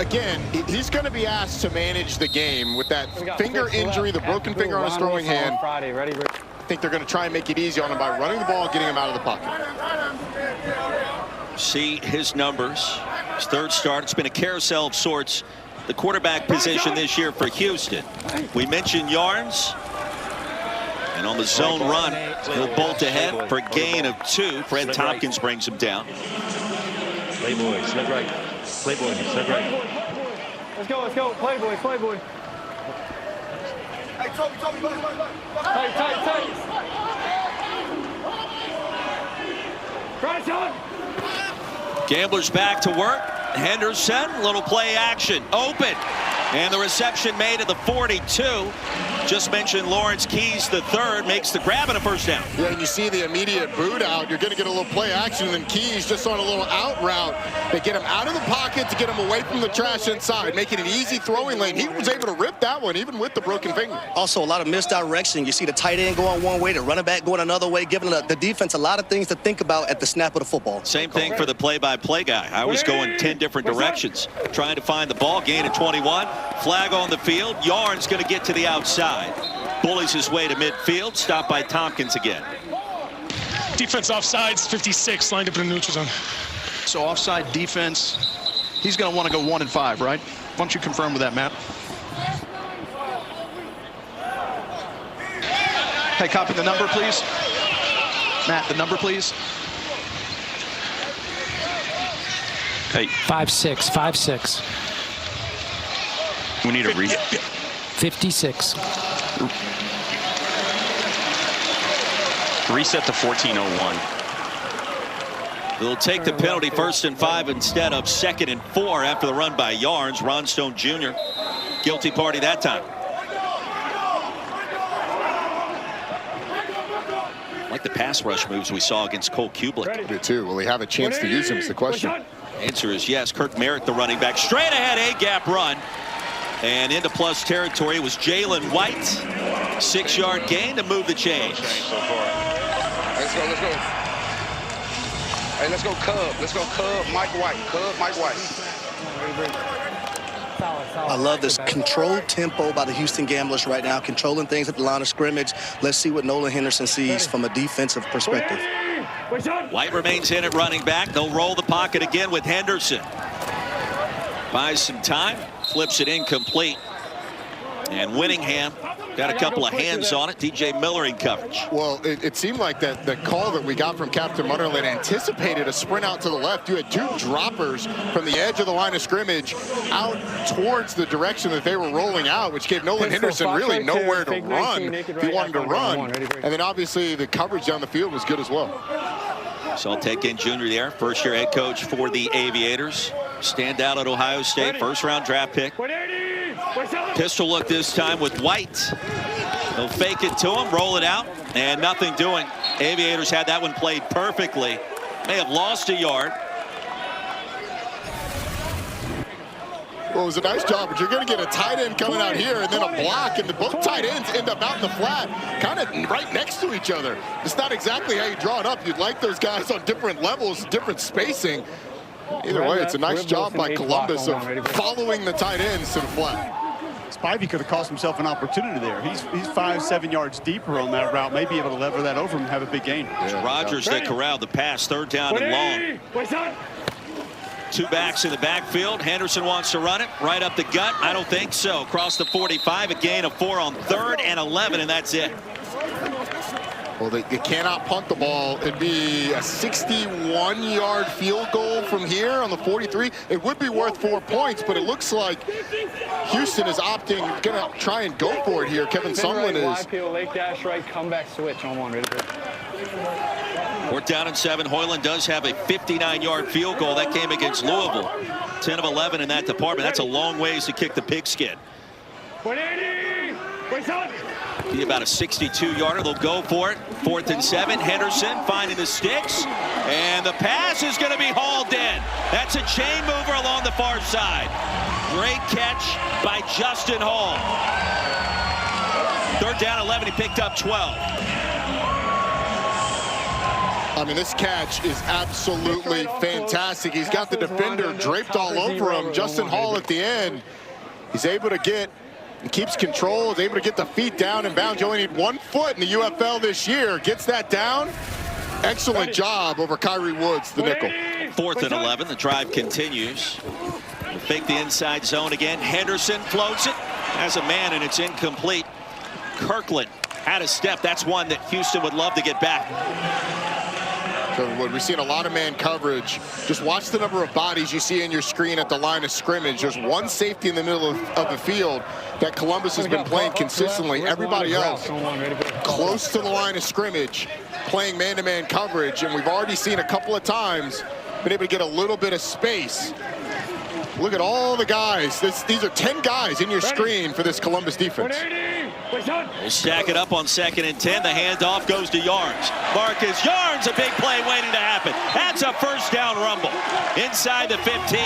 again, he's going to be asked to manage the game with that finger injury, the broken finger on his throwing hand. I think they're going to try and make it easy on him by running the ball and getting him out of the pocket. See his numbers. His third start. It's been a carousel of sorts. The quarterback position this year for Houston. We mentioned Yarns. And on the zone run, he'll bolt ahead for a gain of 2. Fred Tompkins brings him down. Play boy, slip right. Play boy, slip right. Let's go. Play boy. Hey, Toby. Tight. Right, John. Gamblers back to work. Henderson, little play action, open. And the reception made at the 42. Just mentioned Lawrence Keys, the third, makes the grab and a first down. Yeah, and you see the immediate boot out. You're going to get a little play action, and then Keys just on a little out route. They get him out of the pocket to get him away from the trash inside, making an easy throwing lane. He was able to rip that one, even with the broken finger. Also, a lot of misdirection. You see the tight end going one way, the running back going another way, giving the defense a lot of things to think about at the snap of the football. Same thing for the play-by-play guy. I was going 10 different directions, trying to find the ball. Gain of 21. Flag on the field. Yarn's going to get to the outside. Bullies his way to midfield. Stopped by Tompkins again. Defense offsides, 56, lined up in the neutral zone. So offside defense, he's going to want to go 1 and 5, right? Why don't you confirm with that, Matt? Hey, copy the number, please. Matt, the number, please. Hey. 5'6". We need a read. 56. Reset to 14:01. They'll take the penalty, 1st and 5 instead of 2nd and 4 after the run by Yarns. Ron Stone Jr. guilty party that time. Like the pass rush moves we saw against Cole Kublik. I do too. Will he have a chance to use him is the question. Answer is yes. Kirk Merritt, the running back, straight ahead, A-gap run. And into plus territory was Jalen White. 6-yard gain to move the chains. Let's go. Hey, let's go Cub. Let's go Cub Mike White. I love this controlled tempo by the Houston Gamblers right now, controlling things at the line of scrimmage. Let's see what Nolan Henderson sees from a defensive perspective. White remains in at running back. They'll roll the pocket again with Henderson. Buys some time, flips it incomplete. And Winningham got a couple of hands on it. DJ Miller in coverage. Well, it seemed like that the call that we got from Captain Mutterland anticipated a sprint out to the left. You had 2 droppers from the edge of the line of scrimmage out towards the direction that they were rolling out, which gave Nolan Henderson really nowhere to run if he wanted to run. And then obviously the coverage down the field was good as well. So Ted Ginn Jr. there, first-year head coach for the Aviators. Stand out at Ohio State, first-round draft pick. Pistol look this time with White. They'll fake it to him, roll it out, and nothing doing. Aviators had that one played perfectly. May have lost a yard. Well, it was a nice job, but you're going to get a tight end coming out here and then a block, and both tight ends end up out in the flat, kind of right next to each other. It's not exactly how you draw it up. You'd like those guys on different levels, different spacing. Either way, it's a nice job by Columbus of following the tight ends to the flat. Spivey could have cost himself an opportunity there. He's 5-7 yards deeper on that route. May be able to lever that over and have a big gain. Yeah. Rodgers that corralled the pass, 3rd down and long. 2 backs in the backfield. Henderson wants to run it right up the gut. I don't think so. Across the 45, a gain of 4 on 3rd and 11, and that's it. Well, they cannot punt the ball. It'd be a 61-yard field goal from here on the 43. It would be worth 4 points, but it looks like Houston is opting, going to try and go for it here. Kevin Sumlin is. Lake dash right, comeback switch on 1. 4th down and 7. Hoyland does have a 59-yard field goal. That came against Louisville. 10 of 11 in that department. That's a long ways to kick the pigskin. 180. Be about a 62-yarder. They'll go for it. 4th and 7. Henderson finding the sticks. And the pass is going to be hauled in. That's a chain mover along the far side. Great catch by Justin Hall. 3rd down, 11. He picked up 12. I mean, this catch is absolutely fantastic. He's got the defender draped all over him. Justin Hall at the end. He's able to get, he keeps control, is able to get the feet down and bounds. You only need 1 foot in the UFL this year. Gets that down. Excellent job over Kyrie Woods, the nickel. 4th and 11, the drive continues. Fake the inside zone again. Henderson floats it as a man, and it's incomplete. Kirkland out of step. That's one that Houston would love to get back. So we've seen a lot of man coverage. Just watch the number of bodies you see in your screen at the line of scrimmage. There's one safety in the middle of the field that Columbus has been playing consistently. Everybody else close to the line of scrimmage, playing man-to-man coverage, and we've already seen a couple of times been able to get a little bit of space. Look at all the guys. These are 10 guys in your screen for this Columbus defense. We'll stack it up on 2nd and 10. The handoff goes to Yarns. Marcus Yarns, a big play waiting to happen. That's a first down rumble inside the 15.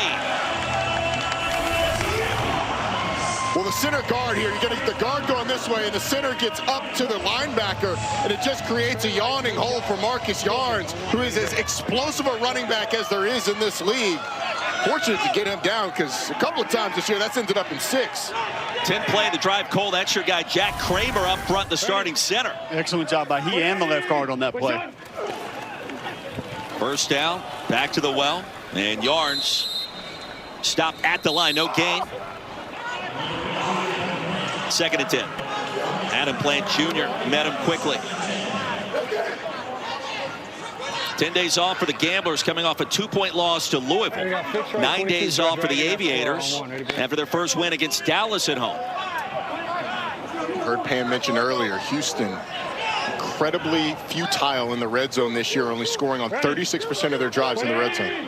Well, the center guard here, you're going to get the guard going this way, and the center gets up to the linebacker, and it just creates a yawning hole for Marcus Yarns, who is as explosive a running back as there is in this league. Fortunate to get him down, because a couple of times this year, that's ended up in 6. 10 play the drive, Cole. That's your guy, Jack Kramer, up front, the starting center. Excellent job by he and the left guard on that play. First down, back to the well, and Yarns stopped at the line, no gain. 2nd and 10. Adam Plant Jr. met him quickly. 10 days off for the Gamblers, coming off a 2-point loss to Louisville. 9 days off for the Aviators after their first win against Dallas at home. Heard Pam mention earlier, Houston incredibly futile in the red zone this year, only scoring on 36% of their drives in the red zone.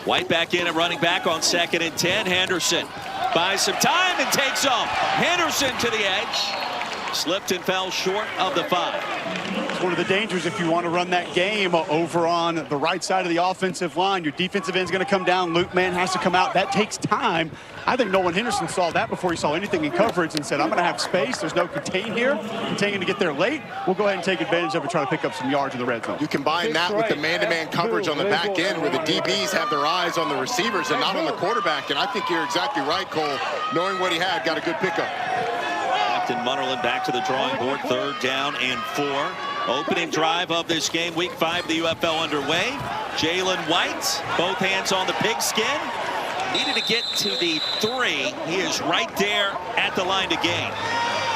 White back in at running back on 2nd and 10. Henderson buys some time and takes off. Henderson to the edge. Slipped and fell short of the 5. It's one of the dangers if you want to run that game over on the right side of the offensive line. Your defensive end's going to come down. Luke Mann has to come out. That takes time. I think Nolan Henderson saw that before he saw anything in coverage and said, I'm going to have space. There's no contain here. Containing to get there late. We'll go ahead and take advantage of it, try to pick up some yards in the red zone. You combine that with the man-to-man coverage on the back end where the DBs have their eyes on the receivers and not on the quarterback. And I think you're exactly right, Cole. Knowing what he had, got a good pickup. Captain Munnerlyn back to the drawing board. 3rd down and 4. Opening drive of this game, week 5 of the UFL underway. Jalen White, both hands on the pigskin. Needed to get to the 3. He is right there at the line to gain.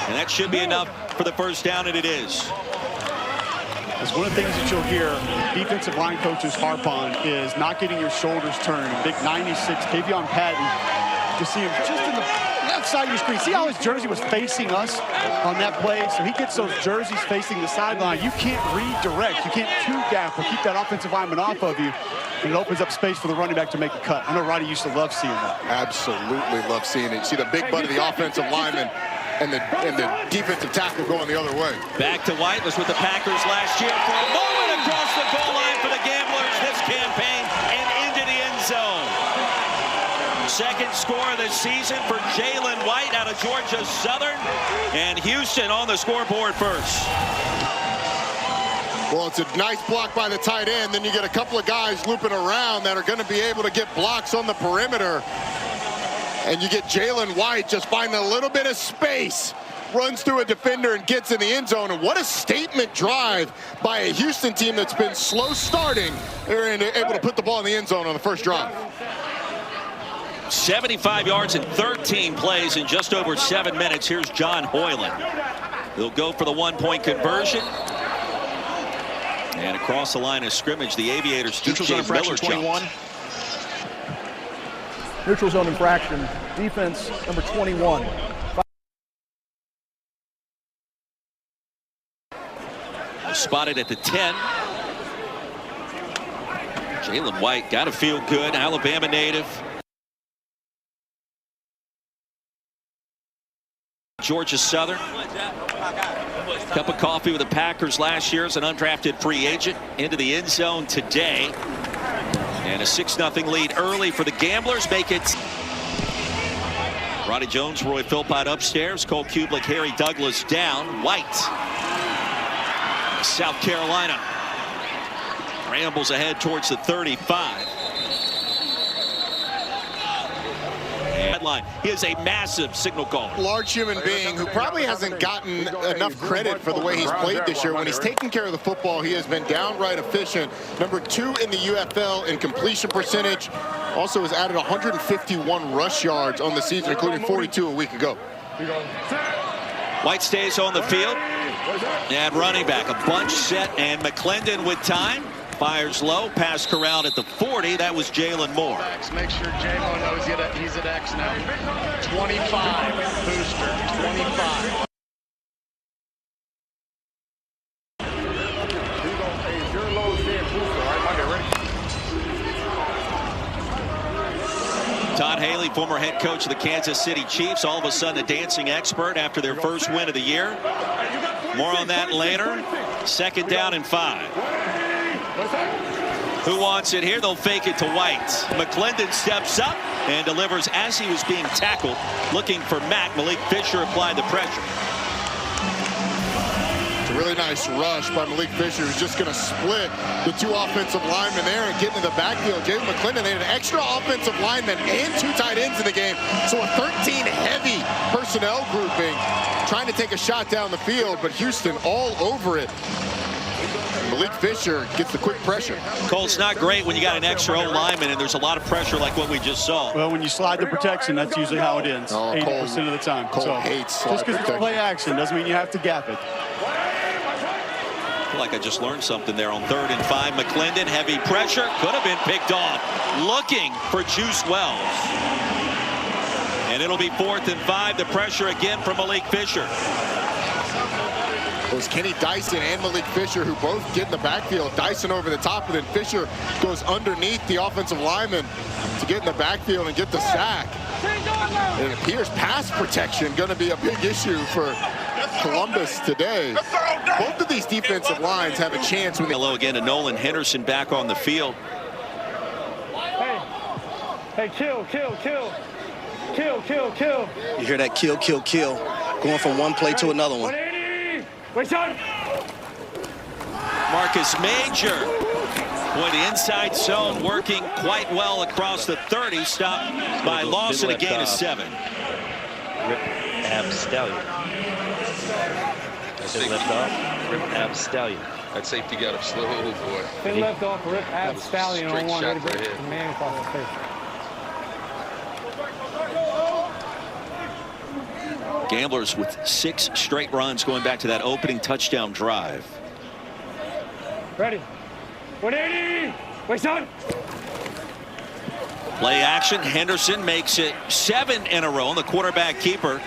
And that should be enough for the first down, and it is. It's one of the things that you'll hear defensive line coaches harp on is not getting your shoulders turned. Big 96, Tavion Patton, just see him just in the left side of your screen. See how his jersey was facing us on that play? So he gets those jerseys facing the sideline. You can't redirect. You can't two-gap or keep that offensive lineman off of you. And it opens up space for the running back to make a cut. I know Roddy used to love seeing that. Absolutely love seeing it. You see the big butt of the offensive lineman and the defensive tackle going the other way. Back to White, was with the Packers last year for a moment across the goal line for the Gamblers this campaign and into the end zone. 2nd score of the season for Jalen White out of Georgia Southern, and Houston on the scoreboard first. Well, it's a nice block by the tight end. Then you get a couple of guys looping around that are going to be able to get blocks on the perimeter. And you get Jalen White just finding a little bit of space, runs through a defender and gets in the end zone. And what a statement drive by a Houston team that's been slow starting. They're able to put the ball in the end zone on the first drive. 75 yards in 13 plays in just over 7 minutes. Here's John Hoyland. He'll go for the 1-point conversion. And across the line of scrimmage, the Aviators, Neutral zone infraction 21. Neutral zone infraction, defense number 21. Spotted at the 10. Jalen White got to feel good, Alabama native. Georgia Southern. Cup of coffee with the Packers last year as an undrafted free agent. Into the end zone today. And a 6-0 lead early for the Gamblers. Make it. Roddy Jones, Roy Philpott upstairs. Cole Kublik, Harry Douglas down. White. South Carolina. Scrambles ahead towards the 35. Headline. He is a massive signal caller. Large human being who probably hasn't gotten enough credit for the way he's played this year. When he's taking care of the football, he has been downright efficient. Number 2 in the UFL in completion percentage. Also has added 151 rush yards on the season, including 42 a week ago. White stays on the field. And running back, a bunch set, and McClendon with time. Fires low, pass corralled at the 40. That was Jalen Moore. Make sure J-Mo knows he's at X now. 25, booster, 25. Todd Haley, former head coach of the Kansas City Chiefs, all of a sudden a dancing expert after their first win of the year. More on that later. Second down and 5. Who wants it here? They'll fake it to White. McClendon steps up and delivers as he was being tackled. Looking for Matt. Malik Fisher applied the pressure. It's a really nice rush by Malik Fisher, who's just going to split the 2 offensive linemen there and get into the backfield. Jalen McClendon, they had an extra offensive lineman and 2 tight ends in the game. So a 13-heavy personnel grouping trying to take a shot down the field, but Houston all over it. Malik Fisher gets the quick pressure. Cole, it's not great when you got an extra lineman and there's a lot of pressure like what we just saw. Well, when you slide the protection, that's usually how it ends, 80% of the time. Cole hates just because it's play action doesn't mean you have to gap it. I feel like I just learned something there on 3rd and 5. McClendon, heavy pressure, could have been picked off. Looking for Juice Wells. And it'll be 4th and 5. The pressure again from Malik Fisher. It was Kenny Dyson and Malik Fisher who both get in the backfield. Dyson over the top, and then Fisher goes underneath the offensive lineman to get in the backfield and get the sack. It appears pass protection going to be a big issue for Columbus today. Both of these defensive lines have a chance. Hello again to Nolan Henderson back on the field. Hey, kill. You hear that kill, kill, kill, going from one play to another one. Marcus Major. Boy, the inside zone working quite well across the 30. Stopped by Lawson, a gain of 7. Rip Ab Stallion. That's left off. Rip Ab Stallion. That safety got him slow, boy. They left off Rip Ab Stallion on one. Ready to break the man across the face. Gamblers with 6 straight runs going back to that opening touchdown drive. Ready. 180. Wait, son. Play action. Henderson makes it 7 in a row. And the quarterback keeper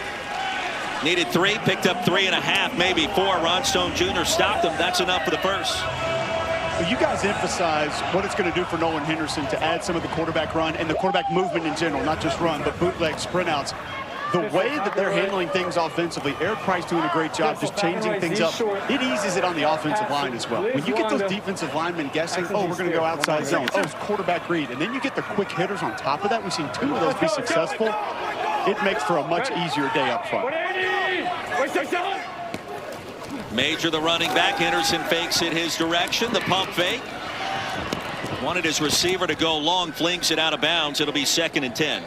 needed 3, picked up 3.5, maybe 4. Ron Stone Jr. stopped him. That's enough for the first. Well, you guys emphasize what it's going to do for Nolan Henderson to add some of the quarterback run and the quarterback movement in general, not just run, but bootleg, sprint outs. The way that they're handling things offensively, Eric Price doing a great job just changing things up. It eases it on the offensive line as well. When you get those defensive linemen guessing, oh, we're going to go outside zone. Oh, it's quarterback read. And then you get the quick hitters on top of that. We've seen 2 of those be successful. It makes for a much easier day up front. Major, the running back. Henderson fakes it his direction. The pump fake. Wanted his receiver to go long, flings it out of bounds. It'll be 2nd and 10.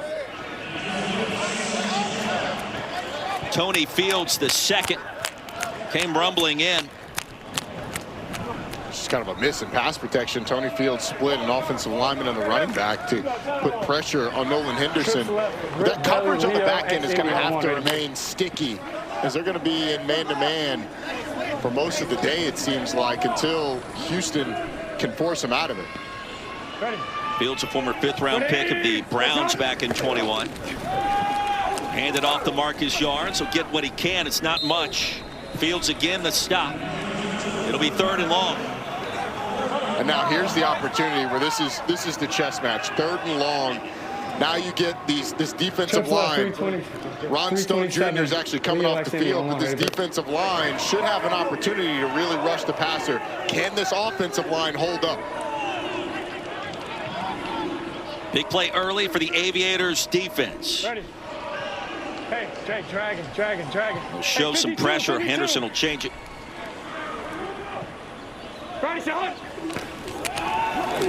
Tony Fields, the second, came rumbling in. Just kind of a miss in pass protection. Tony Fields split an offensive lineman and the running back to put pressure on Nolan Henderson. That coverage on the back end is going to have to remain sticky, as they're going to be in man-to-man for most of the day, it seems like, until Houston can force him out of it. Fields, a former 5th-round pick of the Browns back in 21. Handed off to Marcus Yards. He'll get what he can. It's not much. Fields again, the stop. It'll be 3rd and long. And now here's the opportunity where this is the chess match. 3rd and long. Now you get this defensive line. Ron Stone Jr. is actually coming off the field, but this defensive line should have an opportunity to really rush the passer. Can this offensive line hold up? Big play early for the Aviators defense. Ready. Hey, drag him. We'll show some pressure. Henderson will change it. Ready,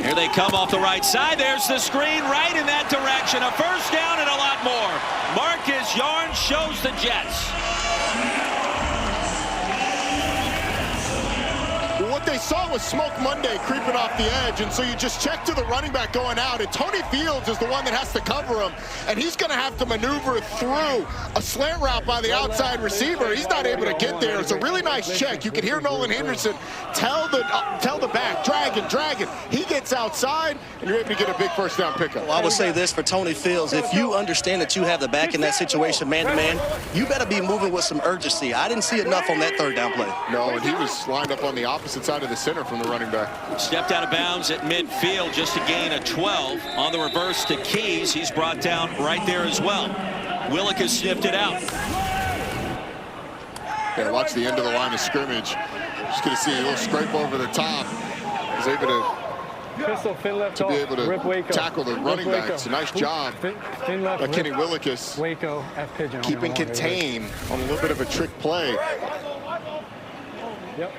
Here they come off the right side. There's the screen right in that direction. A first down and a lot more. Marcus Yarn shows the Jets. What they saw was Smoke Monday creeping off the edge, and so you just check to the running back going out, and Tony Fields is the one that has to cover him, and he's going to have to maneuver through a slant route by the outside receiver. He's not able to get there. It's a really nice check. You can hear Nolan Henderson tell the back, drag it. He gets outside, and you're able to get a big first down pickup. Well, I would say this for Tony Fields. If you understand that you have the back in that situation, man-to-man, you better be moving with some urgency. I didn't see enough on that third down play. No, and he was lined up on the opposite side of the center from the running back. Stepped out of bounds at midfield just to gain a 12. On the reverse to Keys. He's brought down right there as well. Willick has sniffed it out. Yeah, watch the end of the line of scrimmage. Just going to see a little scrape over the top. He's able to be able to tackle the running back. It's a nice job by Kenny Willicus, keeping contained on a little bit of a trick play. Yep.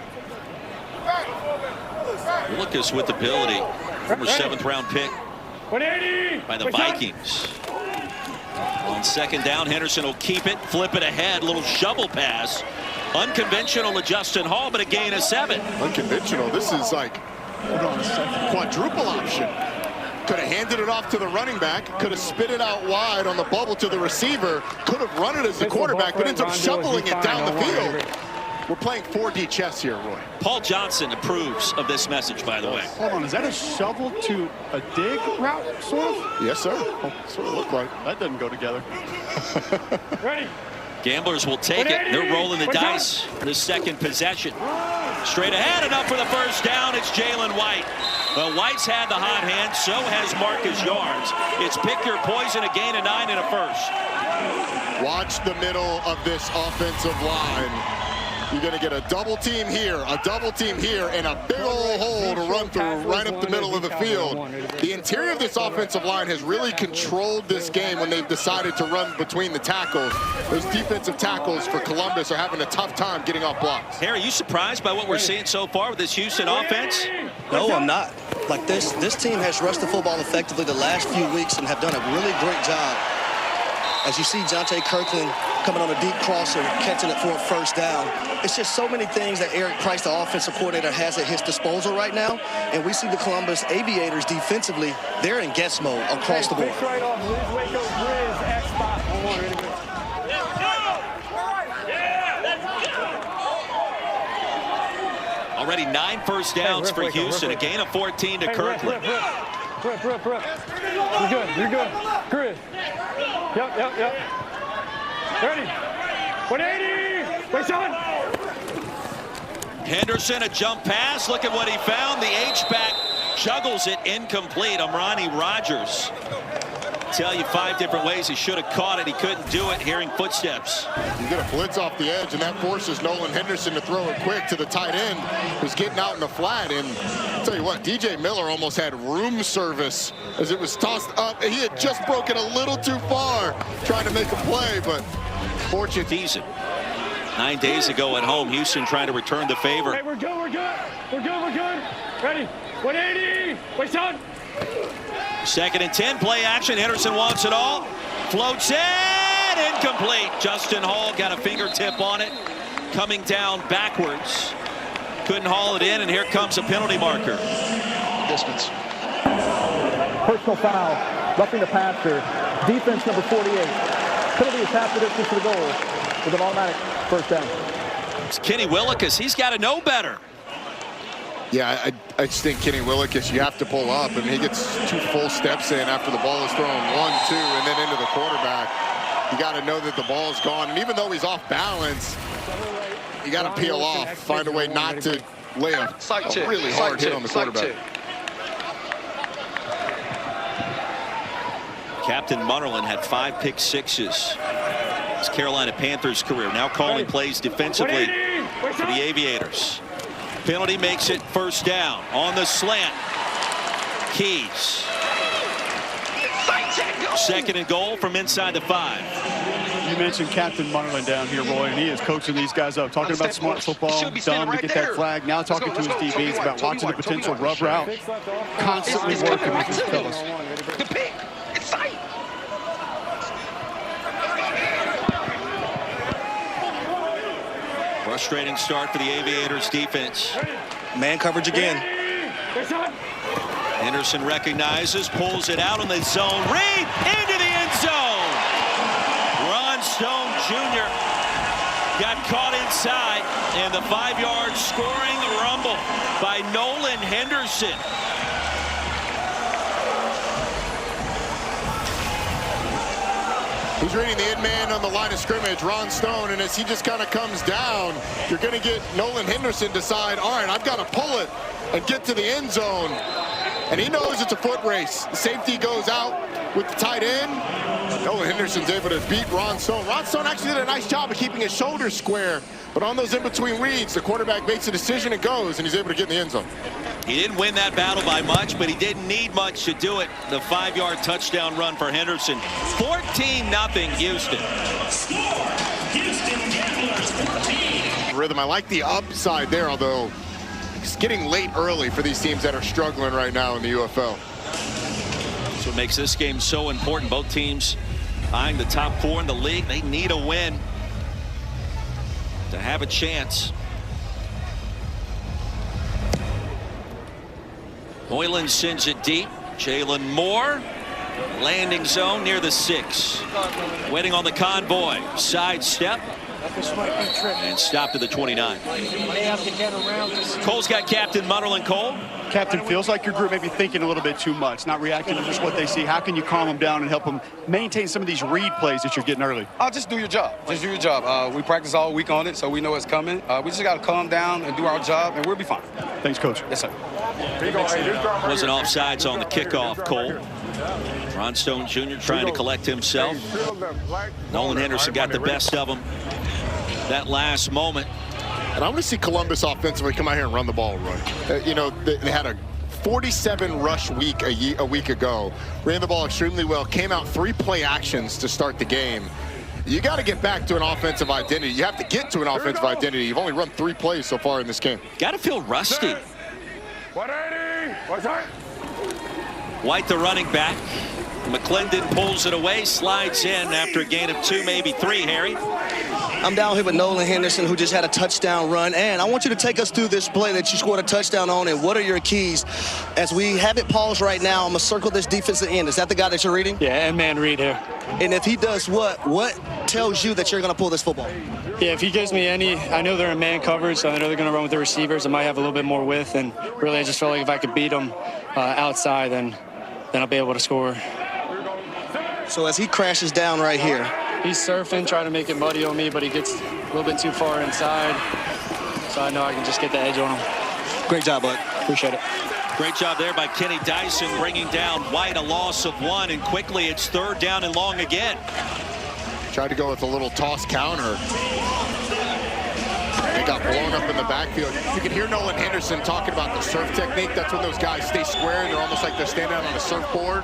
Willicus with ability. Former 7th round pick by the Vikings. On second down, Henderson will keep it, flip it ahead, little shovel pass. Unconventional to Justin Hall, but a gain of 7. Unconventional. This is like quadruple option. Could have handed it off to the running back, could have spit it out wide on the bubble to the receiver, could have run it as the quarterback, but ends up shoveling it down the field. We're playing 4D chess here, Roy. Paul Johnson approves of this message, by the way. Hold on, is that a shovel to a dig route, sort of? Yes, sir. Sort of look like. That doesn't go together. Ready. Gamblers will take it. They're rolling the dice for the second possession. Straight ahead and up for the first down. It's Jalen White. Well, White's had the hot hand. So has Marcus Yarns. It's pick your poison, a gain of 9 and a first. Watch the middle of this offensive line. You're going to get a double team here, and a big old hole to run through right up the middle of the field. The interior of this offensive line has really controlled this game when they've decided to run between the tackles. Those defensive tackles for Columbus are having a tough time getting off blocks. Harry, are you surprised by what we're seeing so far with this Houston offense? No, I'm not. Like this team has rushed the football effectively the last few weeks and have done a really great job. As you see Jonte Kirkland coming on a deep crosser, catching it for a first down. It's just so many things that Eric Price, the offensive coordinator, has at his disposal right now. And we see the Columbus Aviators defensively, they're in guess mode across the board. Already 9 first downs for Houston, a gain of 14 to Kirkland. You're good. Chris. Yep. Ready. 180. Wait, son. Henderson, a jump pass. Look at what he found. The H-back juggles it incomplete. Amrani Rogers. Tell you 5 different ways he should have caught it. He couldn't do it, hearing footsteps. You get a blitz off the edge, and that forces Nolan Henderson to throw it quick to the tight end who's getting out in the flat. And I'll tell you what, DJ Miller almost had room service as it was tossed up. He had just broken a little too far trying to make a play, but fortunate. Season. 9 days ago at home, Houston trying to return the favor. Hey, we're good. Ready. 180. Wait, son. 2nd and 10, play action. Henderson wants it all. Floats it, incomplete. Justin Hall got a fingertip on it. Coming down backwards. Couldn't haul it in, and here comes a penalty marker. Distance. Personal foul, roughing the passer. Defense number 48. Penalty is half the distance to the goal with an automatic first down. It's Kenny Willicus. He's got to know better. Yeah, I just think Kenny Willicus, you have to pull up, and he gets 2 full steps in after the ball is thrown 1, 2, and then into the quarterback. You got to know that the ball is gone, and even though he's off balance, you got to peel off, find a way not to lay a really hard hit on the quarterback. Captain Munnerlyn had 5 pick sixes. His Carolina Panthers career, now calling plays defensively for the Aviators. Penalty makes it first down on the slant. Keys. 2nd and goal from inside the 5. You mentioned Captain Munnerlin down here, Roy, and he is coaching these guys up, talking about smart football, dumb to get that flag. Now talking to his DBs about watching the potential rub route, constantly working with these fellas. The pick. It's tight. Frustrating start for the Aviators defense. Man coverage again. Henderson recognizes, pulls it out on the zone read into the end zone. Ron Stone Jr. got caught inside, and the 5-yard scoring rumble by Nolan Henderson. He's reading the end man on the line of scrimmage, Ron Stone, and as he just kind of comes down, you're going to get Nolan Henderson decide, all right, I've got to pull it and get to the end zone. And he knows it's a foot race. The safety goes out with the tight end. Nolan Henderson's able to beat Ron Stone. Ron Stone actually did a nice job of keeping his shoulders square, but on those in-between reads, the quarterback makes a decision and goes, and he's able to get in the end zone. He didn't win that battle by much, but he didn't need much to do it. The 5-yard touchdown run for Henderson. 14-0 Houston. Rhythm, I like the upside there, although it's getting late early for these teams that are struggling right now in the UFL. That's what makes this game so important. Both teams eyeing the top 4 in the league. They need a win to have a chance. Hoyland sends it deep. Jalen Moore, landing zone near the 6. Waiting on the convoy. Side step. And stopped at the 29. Cole's got Captain Munnerlin. Cole. Captain, feels like your group may be thinking a little bit too much, not reacting to just what they see. How can you calm them down and help them maintain some of these read plays that you're getting early? Just do your job. Just do your job. We practice all week on it, so we know it's coming. We just got to calm down and do our job, and we'll be fine. Thanks, Coach. Yes, sir. Wasn't offsides on the kickoff, Cole. Ron Stone Jr. trying to collect himself. Nolan Henderson got the best of him that last moment. And I want to see Columbus offensively come out here and run the ball, Roy. You know, they had a 47 rush week a week ago. Ran the ball extremely well. Came out 3 play actions to start the game. You got to get back to an offensive identity. You have to get to an offensive identity. You've only run 3 plays so far in this game. Got to feel rusty. 180. What's that? White, the running back. McClendon pulls it away, slides in after a gain of 2, maybe 3, Harry. I'm down here with Nolan Henderson, who just had a touchdown run. And I want you to take us through this play that you scored a touchdown on, and what are your keys? As we have it paused right now, I'm going to circle this defensive end. Is that the guy that you're reading? Yeah, and man read here. And if he does what tells you that you're going to pull this football? Yeah, if he gives me any, I know they're in man coverage, so I know they're going to run with the receivers. I might have a little bit more width, and really I just felt like if I could beat them outside, then I'll be able to score. So as he crashes down right here. He's surfing, trying to make it muddy on me, but he gets a little bit too far inside. So I know I can just get the edge on him. Great job, bud. Appreciate it. Great job there by Kenny Dyson, bringing down White, a loss of 1, and quickly it's 3rd down and long again. Tried to go with a little toss counter. They got blown up in the backfield. You can hear Nolan Henderson talking about the surf technique. That's when those guys stay square and they're almost like they're standing out on a surfboard.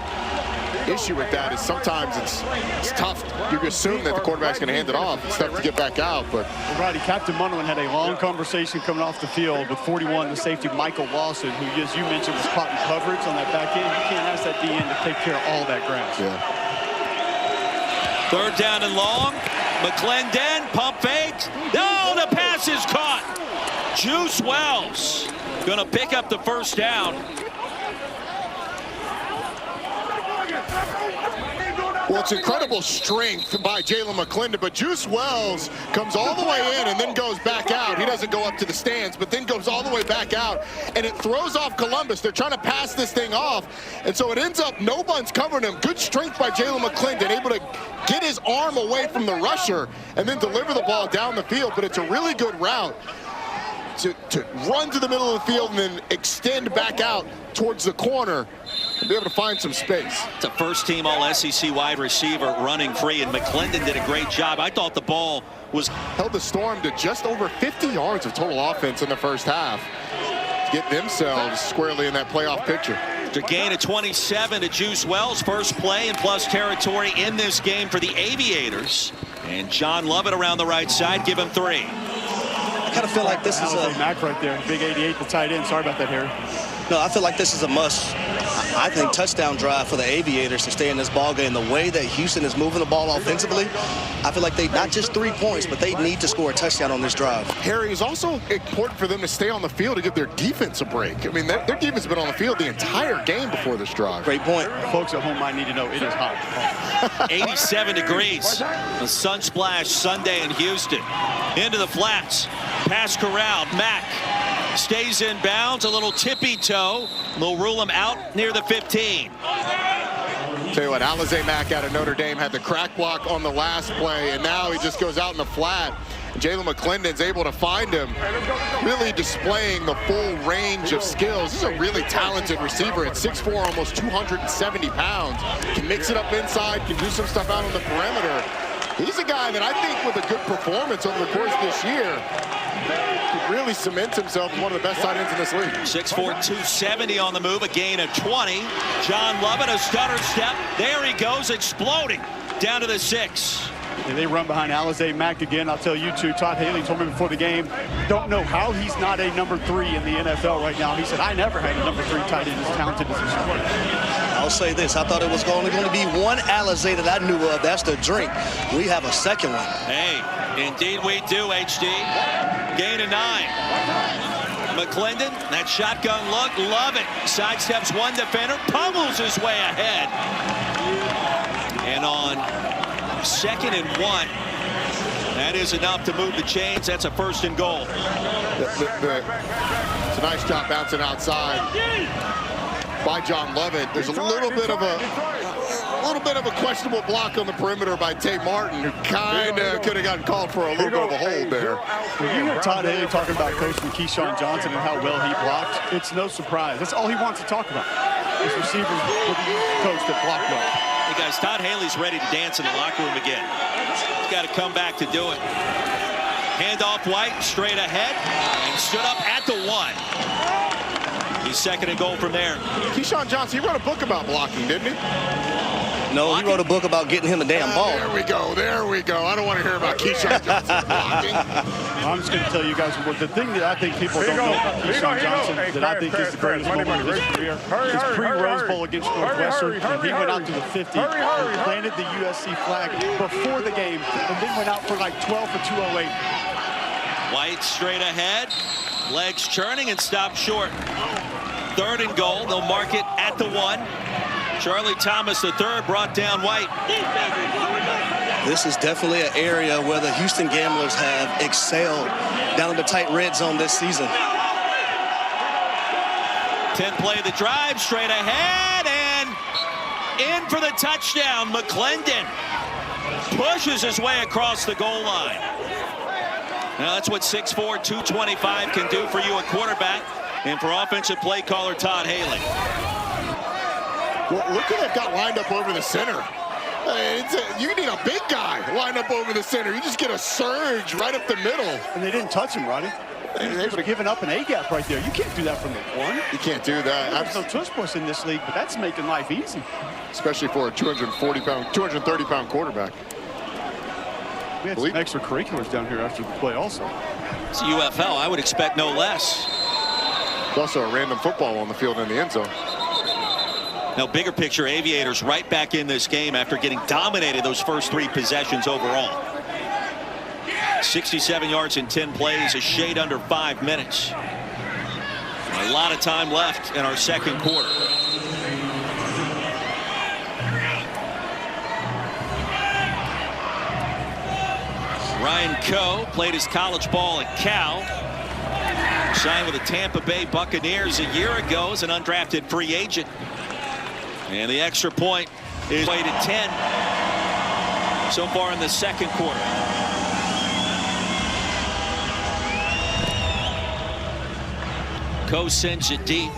Issue with that is sometimes it's tough. You assume that the quarterback's going to hand it off. It's tough to get back out. But Roddy, Captain Munnerlin had a long conversation coming off the field with 41, the safety Michael Lawson, who, as you mentioned, was caught in coverage on that back end. You can't ask that D end to take care of all that ground. Yeah. 3rd down and long. McClendon, pump fake. No, the pass is caught. Juice Wells going to pick up the 1st down. Well, it's incredible strength by Jalen McClendon, but Juice Wells comes all the way in and then goes back out. He doesn't go up to the stands, but then goes all the way back out, and it throws off Columbus. They're trying to pass this thing off, and so it ends up no one's covering him. Good strength by Jalen McClendon, able to get his arm away from the rusher and then deliver the ball down the field, but it's a really good route to run to the middle of the field and then extend back out towards the corner and be able to find some space. It's a 1st-team All-SEC wide receiver running free, and McClendon did a great job. I thought the ball was held the Storm to just over 50 yards of total offense in the 1st half to get themselves squarely in that playoff picture. After gain of 27 to Juice Wells. First play in plus territory in this game for the Aviators. And John Lovett around the right side. Give him 3. I kind of feel like this is a Mac right there. Big 88, the tight end. Sorry about that, Harry. No, I feel like this is a must. I think touchdown drive for the Aviators to stay in this ball game. The way that Houston is moving the ball offensively, I feel like they not just 3 points, but they need to score a touchdown on this drive. Harry, is also important for them to stay on the field to give their defense a break. I mean, their defense has been on the field the entire game before this drive. Great point. Folks at home might need to know it is hot. 87 degrees. A sun splash Sunday in Houston. Into the flats. Pass corralled. Mack stays in bounds. A little tippy toe. They'll rule him out near the 15. Tell you what, Alize Mack out of Notre Dame had the crack block on the last play, and now he just goes out in the flat. Jalen McClendon's able to find him, really displaying the full range of skills. He's a really talented receiver at 6'4", almost 270 pounds. Can mix it up inside, can do some stuff out on the perimeter. He's a guy that I think with a good performance over the course of this year could really cement himself as one of the best tight ends in this league. 6'4", 270 on the move, a gain of 20. John Lovett, a stutter step. There he goes, exploding down to the 6. And they run behind Alize Mack again. I'll tell you two, Todd Haley told me before the game, don't know how he's not a number 3 in the NFL right now. He said, I never had a number 3 tight end as talented as this. I'll say this, I thought it was only going to be one Alize that I knew of. That's the drink. We have a second one. Hey, indeed we do, HD. Gain of 9. McClendon, that shotgun look, love it. Sidesteps one defender, pummels his way ahead. And on 2nd and 1, that is enough to move the chains. That's a 1st and goal. It's a nice job bouncing outside by John Lovett. There's a little bit of a questionable block on the perimeter by Tate Martin, who kind of could have gotten called for a little bit of a hold there. When you hear Todd Haley talking about coaching Keyshawn Johnson and how well he blocked, it's no surprise. That's all he wants to talk about. His receivers with the coach that blocked well. Hey guys, Todd Haley's ready to dance in the locker room again. He's got to come back to do it. Hand off White, straight ahead, and stood up at the 1. He's 2nd and goal from there. Keyshawn Johnson, he wrote a book about blocking, didn't he? No, he wrote a book about getting him the damn ball. There we go. There we go. I don't want to hear about Keyshawn Johnson blocking. I'm just going to tell you guys, the thing that I think people don't know about Keyshawn Johnson that I think is the greatest moment of his career is pre-Rose Bowl against Northwestern, and he went out to the 50 and planted the USC flag before the game, and then went out for like 12 for 208. White straight ahead, legs churning and stopped short. 3rd and goal. They'll mark it at the 1. Charlie Thomas III brought down White. This is definitely an area where the Houston Gamblers have excelled down in the tight red zone this season. 10 play the drive, straight ahead, and in for the touchdown. McClendon pushes his way across the goal line. Now that's what 6'4", 225 can do for you, a quarterback, and for offensive play caller Todd Haley. Well, look who they've got lined up over the center. You need a big guy lined up over the center. You just get a surge right up the middle. And they didn't touch him, Roddy. They would have given up an A-gap right there. You can't do that from the 1. You can't do that. There's no tush push in this league, but that's making life easy. Especially for a 230-pound quarterback. We had some extracurriculars down here after the play also. It's UFL. I would expect no less. There's also a random football on the field in the end zone. Now, bigger picture, Aviators right back in this game after getting dominated those first 3 possessions overall. 67 yards in 10 plays, a shade under 5 minutes. A lot of time left in our 2nd quarter. Ryan Coe played his college ball at Cal. Signed with the Tampa Bay Buccaneers a year ago as an undrafted free agent. And the extra point is played at 10 so far in the 2nd quarter. Coe sends it deep.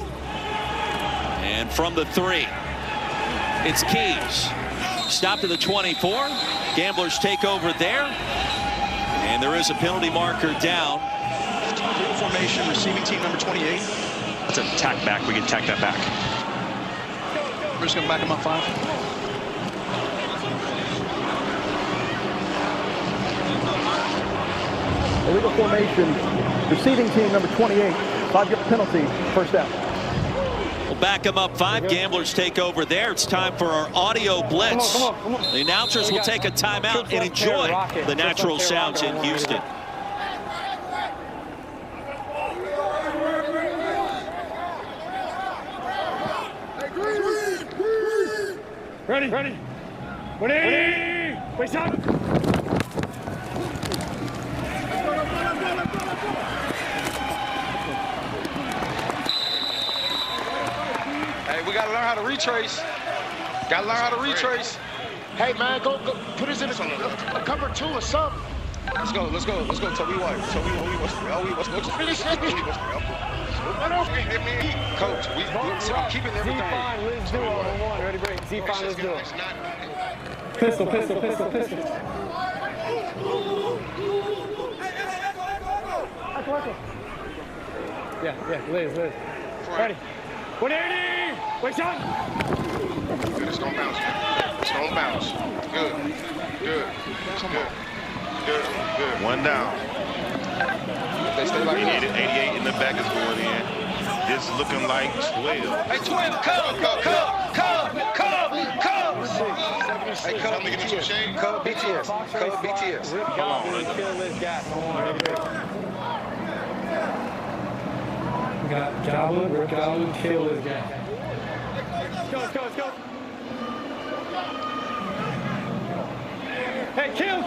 And from the 3, it's Keys. Stop to the 24. Gamblers take over there. And there is a penalty marker down. Formation, receiving team number 28. That's a tack back. We can tack that back. We're just going to back him up 5. Illegal formation. Receiving team number 28. 5-yard penalty. First down. We'll back them up 5. Gamblers take over there. It's time for our audio blitz. Come on. The announcers will take a timeout and enjoy the natural sounds in Houston. Ready. 180. Wait, stop. Hey, we gotta learn how to retrace. Gotta learn how to retrace. Hey, man, go put us in a cover 2 or something. Let's go, Toby White. Finish it. Coach, I'm keeping everything. Z-Fine, Liz Duo on 1. Ready, break. Z-Fine, Liz Duo. Pistol. Yeah, Liz. Ready. 180. Wait, shot. It's gonna bounce. Good. One down. They stay like that. 88 in the back is going in. This looking like 12. Hey, 12, Cub. Hey, Cub, let me get you some shade. Cub BTS. Rip Goblin, kill this guy. We got Goblin, Rip Goblin, kill this guy. Let's go. Hey, kill.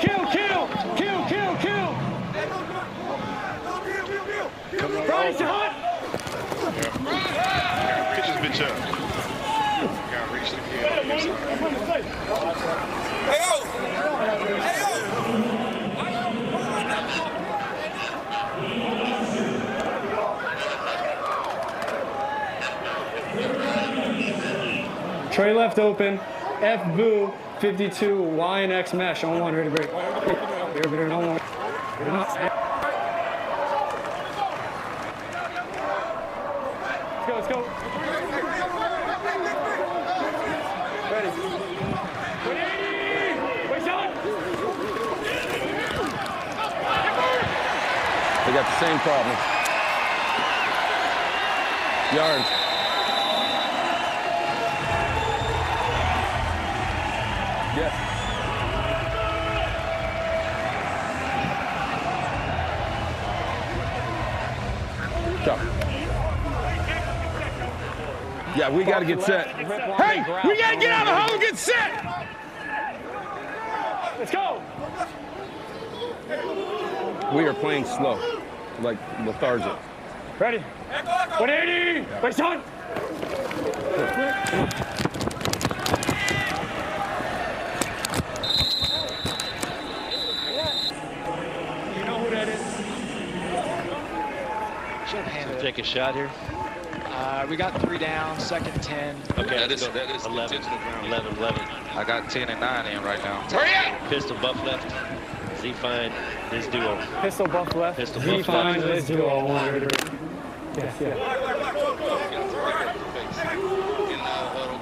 Brody, hot. Pitch this bitch up. Gotta reach the kid. Trey left open. F boo 52 Y and X mesh on 1. Ready, break. Here, on 1. Let's go. Ready. 180. Wait, shot. They got the same problem. Yards. Yes. Go. Yeah, we got to get set. Hey, we got to get out of the hole and get set. Let's go. We are playing slow, like lethargic. Ready. 180. Wait, son. You know who that is? Take a shot here. We got 3 down, 2nd 10. Okay, that is 11. I got 10 and 9 in right now. Hurry up! Pistol buff left. Z-Fine, Liz Duo. Pistol buff left. Pistol buff Z-Fine, left. Liz Duo. 1. Yes.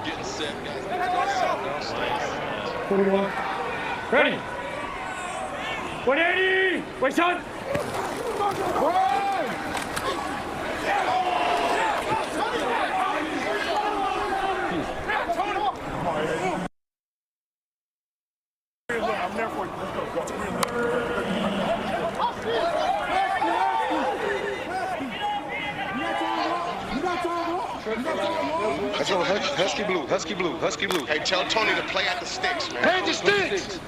Getting set, guys. 41. Ready. 180. Wait, son. Let's go, Husky blue. Hey, tell Tony to play at the sticks, man. Plant the sticks.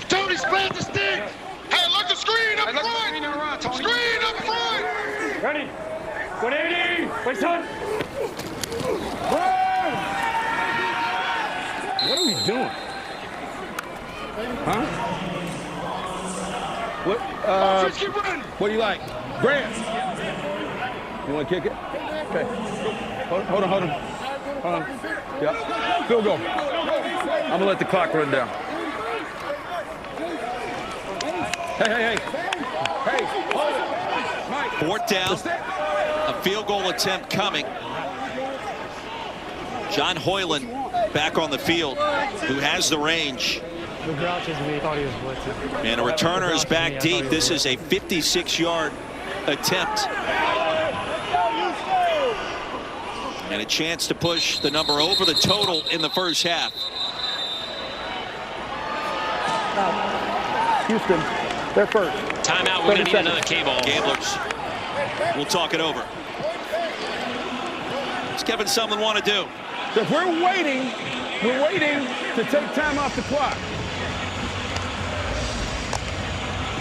Tony, plant the sticks. Hey, look the screen up front. Screen up front. Ready. 180. Wait, son. What are we doing? Huh? What do you like? Grant. You want to kick it? Okay. Hold on. Yeah. Field goal. I'm going to let the clock run down. Hey. Hold it. Mike. 4th down. A field goal attempt coming. John Hoyland back on the field, who has the range. And a returner is back deep. This is a 56-yard attempt. And a chance to push the number over the total in the first half. Houston, they're first. Timeout. We're going to need another K-ball. Gamblers will talk it over. What's Kevin Sumlin want to do? If we're waiting to take time off the clock.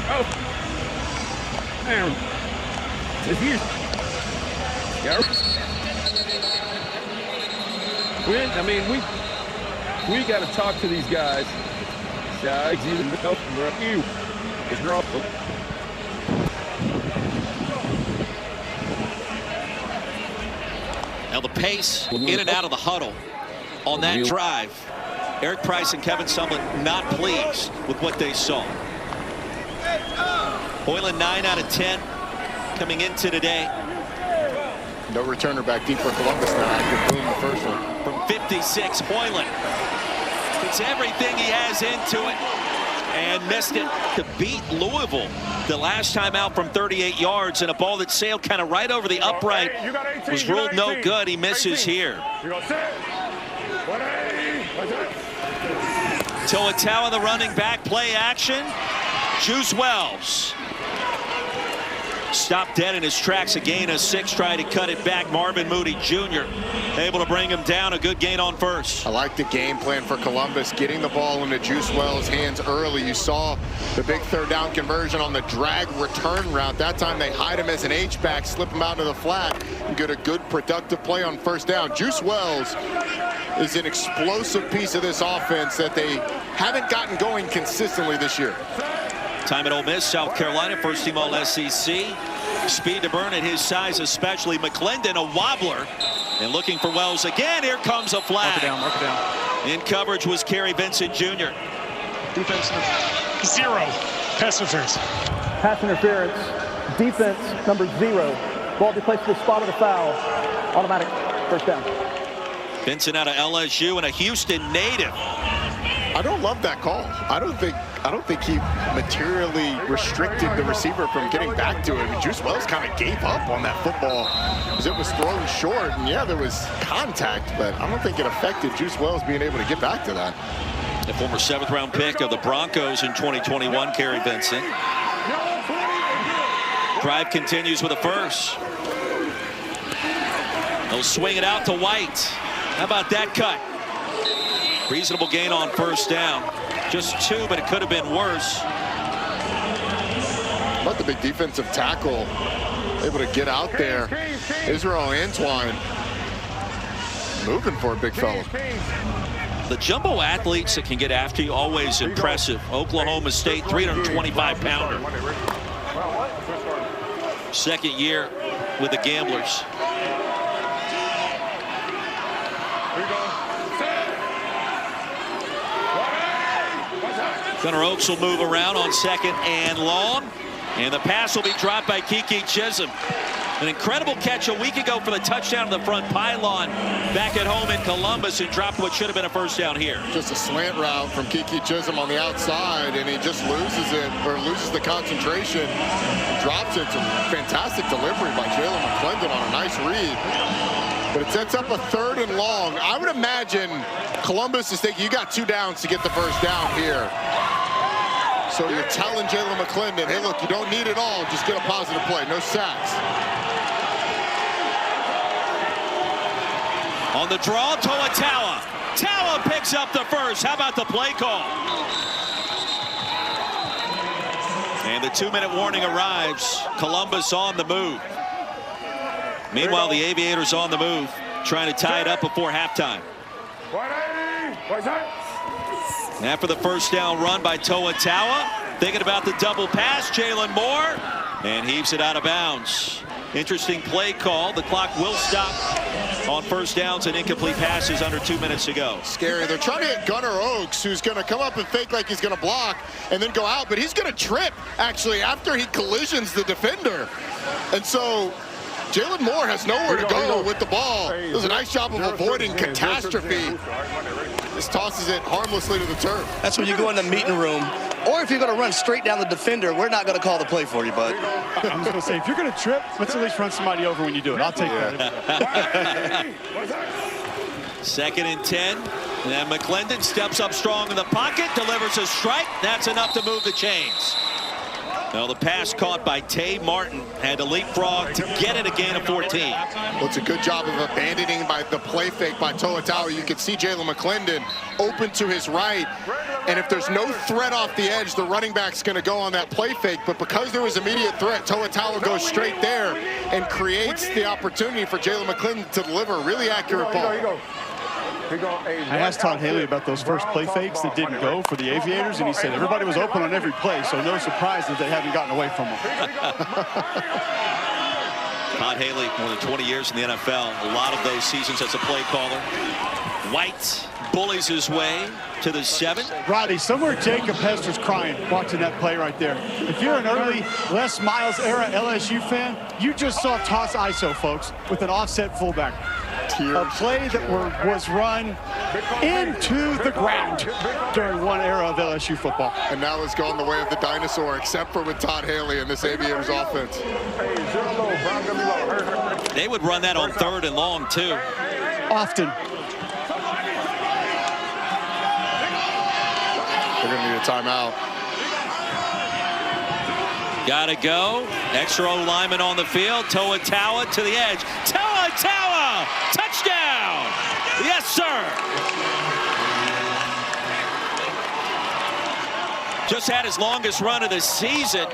Oh, man. It's you. I mean, we got to talk to these guys. Now the pace in and out of the huddle on that drive. Eric Price and Kevin Sumlin not pleased with what they saw. Hoyland 9 out of 10 coming into today. No returner back deep for Columbus now after boom the first one. From 56, Hoyland puts everything he has into it and missed it to beat Louisville the last time out from 38 yards, and a ball that sailed kind of right over the upright was ruled no good. He misses here. Toatawa, the running back, play action. Juice Wells stopped dead in his tracks. A gain of 6, trying to cut it back. Marvin Moody Jr. able to bring him down. A good gain on first. I like the game plan for Columbus, getting the ball into Juice Wells' hands early. You saw the big third down conversion on the drag return route. That time they hide him as an H-back, slip him out to the flat, and get a good productive play on first down. Juice Wells is an explosive piece of this offense that they haven't gotten going consistently this year. Time at Ole Miss, South Carolina, first team all SEC. Speed to burn at his size, especially. McClendon, a wobbler, and looking for Wells again. Here comes a flag. Mark it down. In coverage was Kerry Vincent Jr. Defense 0. Pass interference. Pass interference. Defense number 0. Ball placed to the spot of the foul. Automatic first down. Vincent out of LSU and a Houston native. I don't love that call. I don't think he materially restricted the receiver from getting back to it. I mean, Juice Wells kind of gave up on that football because it was thrown short, and yeah, there was contact, but I don't think it affected Juice Wells being able to get back to that. The former 7th-round pick of the Broncos in 2021, Kerry Vincent. Drive continues with a first. They'll swing it out to White. How about that cut? Reasonable gain on first down. Just 2, but it could have been worse. How about the big defensive tackle? Able to get out there. Israel Antoine moving for a big fella. The jumbo athletes that can get after you, always impressive. Oklahoma State, 325-pounder. Second year with the Gamblers. Gunnar Oaks will move around on 2nd and long, and the pass will be dropped by Kiki Chisholm. An incredible catch a week ago for the touchdown to the front pylon back at home in Columbus, and dropped what should have been a first down here. Just a slant route from Kiki Chisholm on the outside, and he just loses it, or loses the concentration, drops it. It's a fantastic delivery by Jalen McClendon on a nice read. But it sets up a 3rd and long. I would imagine Columbus is thinking, you got 2 downs to get the first down here. So you're telling Jalen McClendon, hey, look, you don't need it all. Just get a positive play. No sacks. On the draw, Toatawa. Tawa picks up the first. How about the play call? And the 2-minute warning arrives. Columbus on the move. Meanwhile, the Aviators on the move, trying to tie it up before halftime. After the first down run by Toatawa, thinking about the double pass, Jalen Moore, and heaves it out of bounds. Interesting play call. The clock will stop on first downs and incomplete passes under 2 minutes to go. Scary. They're trying to hit Gunnar Oaks, who's going to come up and fake like he's going to block and then go out, but he's going to trip, actually, after he collisions the defender. And so Jalen Moore has nowhere to go with the ball. Does a nice job of avoiding catastrophe. Just tosses it harmlessly to the turf. That's when you go in the meeting room, or if you're going to run straight down the defender, we're not going to call the play for you, bud. I'm just going to say, if you're going to trip, let's at least run somebody over when you do it. I'll take that. 2nd and 10. And McClendon steps up strong in the pocket, delivers a strike. That's enough to move the chains. Now the pass caught by Tay Martin, had to leapfrog to get it a gain of 14. Well, it's a good job of abandoning by the play fake by Toa. You can see Jalen McClendon open to his right. And if there's no threat off the edge, the running back's going to go on that play fake. But because there was immediate threat, Toa goes straight there and creates the opportunity for Jalen McClendon to deliver a really accurate ball. I asked Todd Haley about those first play fakes that didn't go for the Aviators, and he said everybody was open on every play, so no surprise that they haven't gotten away from them. Todd Haley, more than 20 years in the NFL, a lot of those seasons as a play caller. White bullies his way to the 7. Roddy, somewhere Jacob Hester's crying watching that play right there. If you're an early Les Miles era LSU fan, you just saw toss ISO, folks, with an offset fullback. A play that was run into the ground during one era of LSU football. And now it's gone the way of the dinosaur, except for with Todd Haley and this Aviators offense. They would run that on 3rd and long, too. Often. They're going to need a timeout. Got to go. Extra lineman on the field. Toa to the edge. Toa! Touchdown! Yes, sir! Just had his longest run of the season.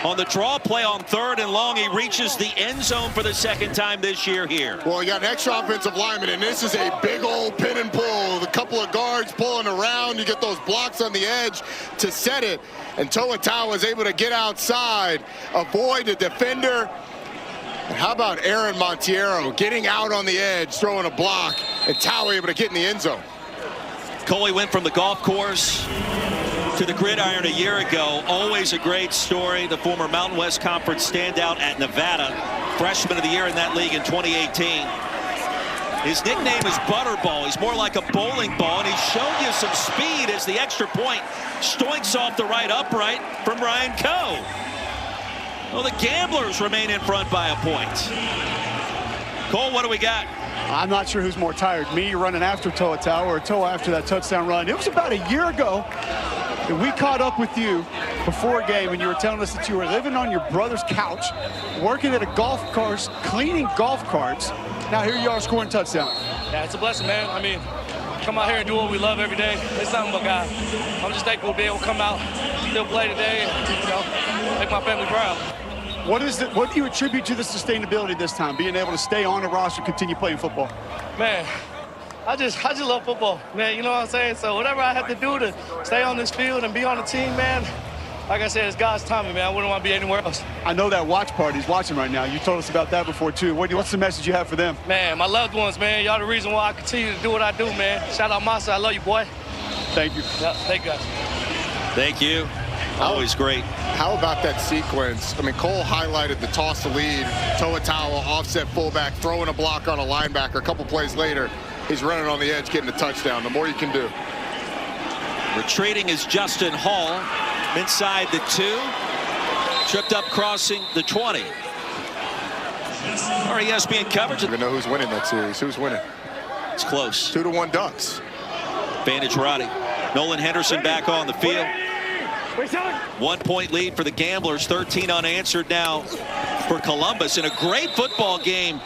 On the draw play on 3rd and long, he reaches the end zone for the 2nd time this year here. Well, you got an extra offensive lineman, and this is a big old pin and pull. A couple of guards pulling around. You get those blocks on the edge to set it. And Toa was able to get outside, avoid the defender. And how about Aaron Montiero getting out on the edge, throwing a block, and Tao able to get in the end zone. Coley went from the golf course to the gridiron a year ago. Always a great story. The former Mountain West Conference standout at Nevada. Freshman of the year in that league in 2018. His nickname is Butterball. He's more like a bowling ball, and he's shown you some speed as the extra point stoinks off the right upright from Ryan Coe. Well, the Gamblers remain in front by a point. Cole, what do we got? I'm not sure who's more tired, me running after Toa or Toa after that touchdown run. It was about a year ago that we caught up with you before a game, and you were telling us that you were living on your brother's couch, working at a golf course, cleaning golf carts. Now here you are scoring touchdown. Yeah, it's a blessing, man. I mean, come out here and do what we love every day. It's nothing but God. I'm just thankful to be able to come out, still play today, and, you know, make my family proud. What do you attribute to the sustainability this time, being able to stay on the roster, continue playing football? Man, I just love football, man. You know what I'm saying? So whatever I have to do to stay on this field and be on the team, man, like I said, it's God's timing, man. I wouldn't want to be anywhere else. I know that watch party's watching right now. You told us about that before, too. What's the message you have for them? Man, my loved ones, man. Y'all the reason why I continue to do what I do, man. Shout out Masa. I love you, boy. Thank you. Yeah, thank you, guys. Thank you. Always great. How about that sequence? I mean, Cole highlighted the toss to lead. Toa offset fullback, throwing a block on a linebacker. A couple plays later, he's running on the edge, getting a touchdown. The more you can do. Retreating is Justin Hall. Inside the 2. Tripped up crossing the 20. Our ESPN coverage. We know who's winning that series. Who's winning? It's close. 2-1 Ducks. Vantage Roddy. Nolan Henderson back on the field. 1 point lead for the Gamblers. 13 unanswered now for Columbus. In a great football game.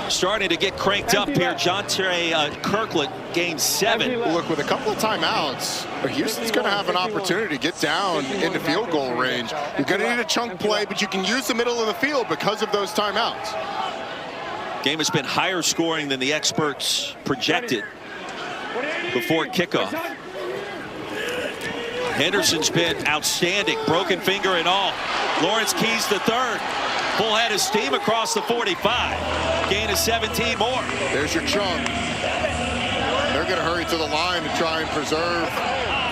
Starting to get cranked up here. Jontre Kirkland gained 7. Look, with a couple of timeouts, Houston's going to have an opportunity to get down into field goal range. You're going to need a chunk play, but you can use the middle of the field because of those timeouts. Game has been higher scoring than the experts projected before kickoff. Henderson's been outstanding, broken finger and all. Lawrence Keys the 3rd. Full head of steam across the 45. Gain of 17 more. There's your chunk. They're going to hurry to the line to try and preserve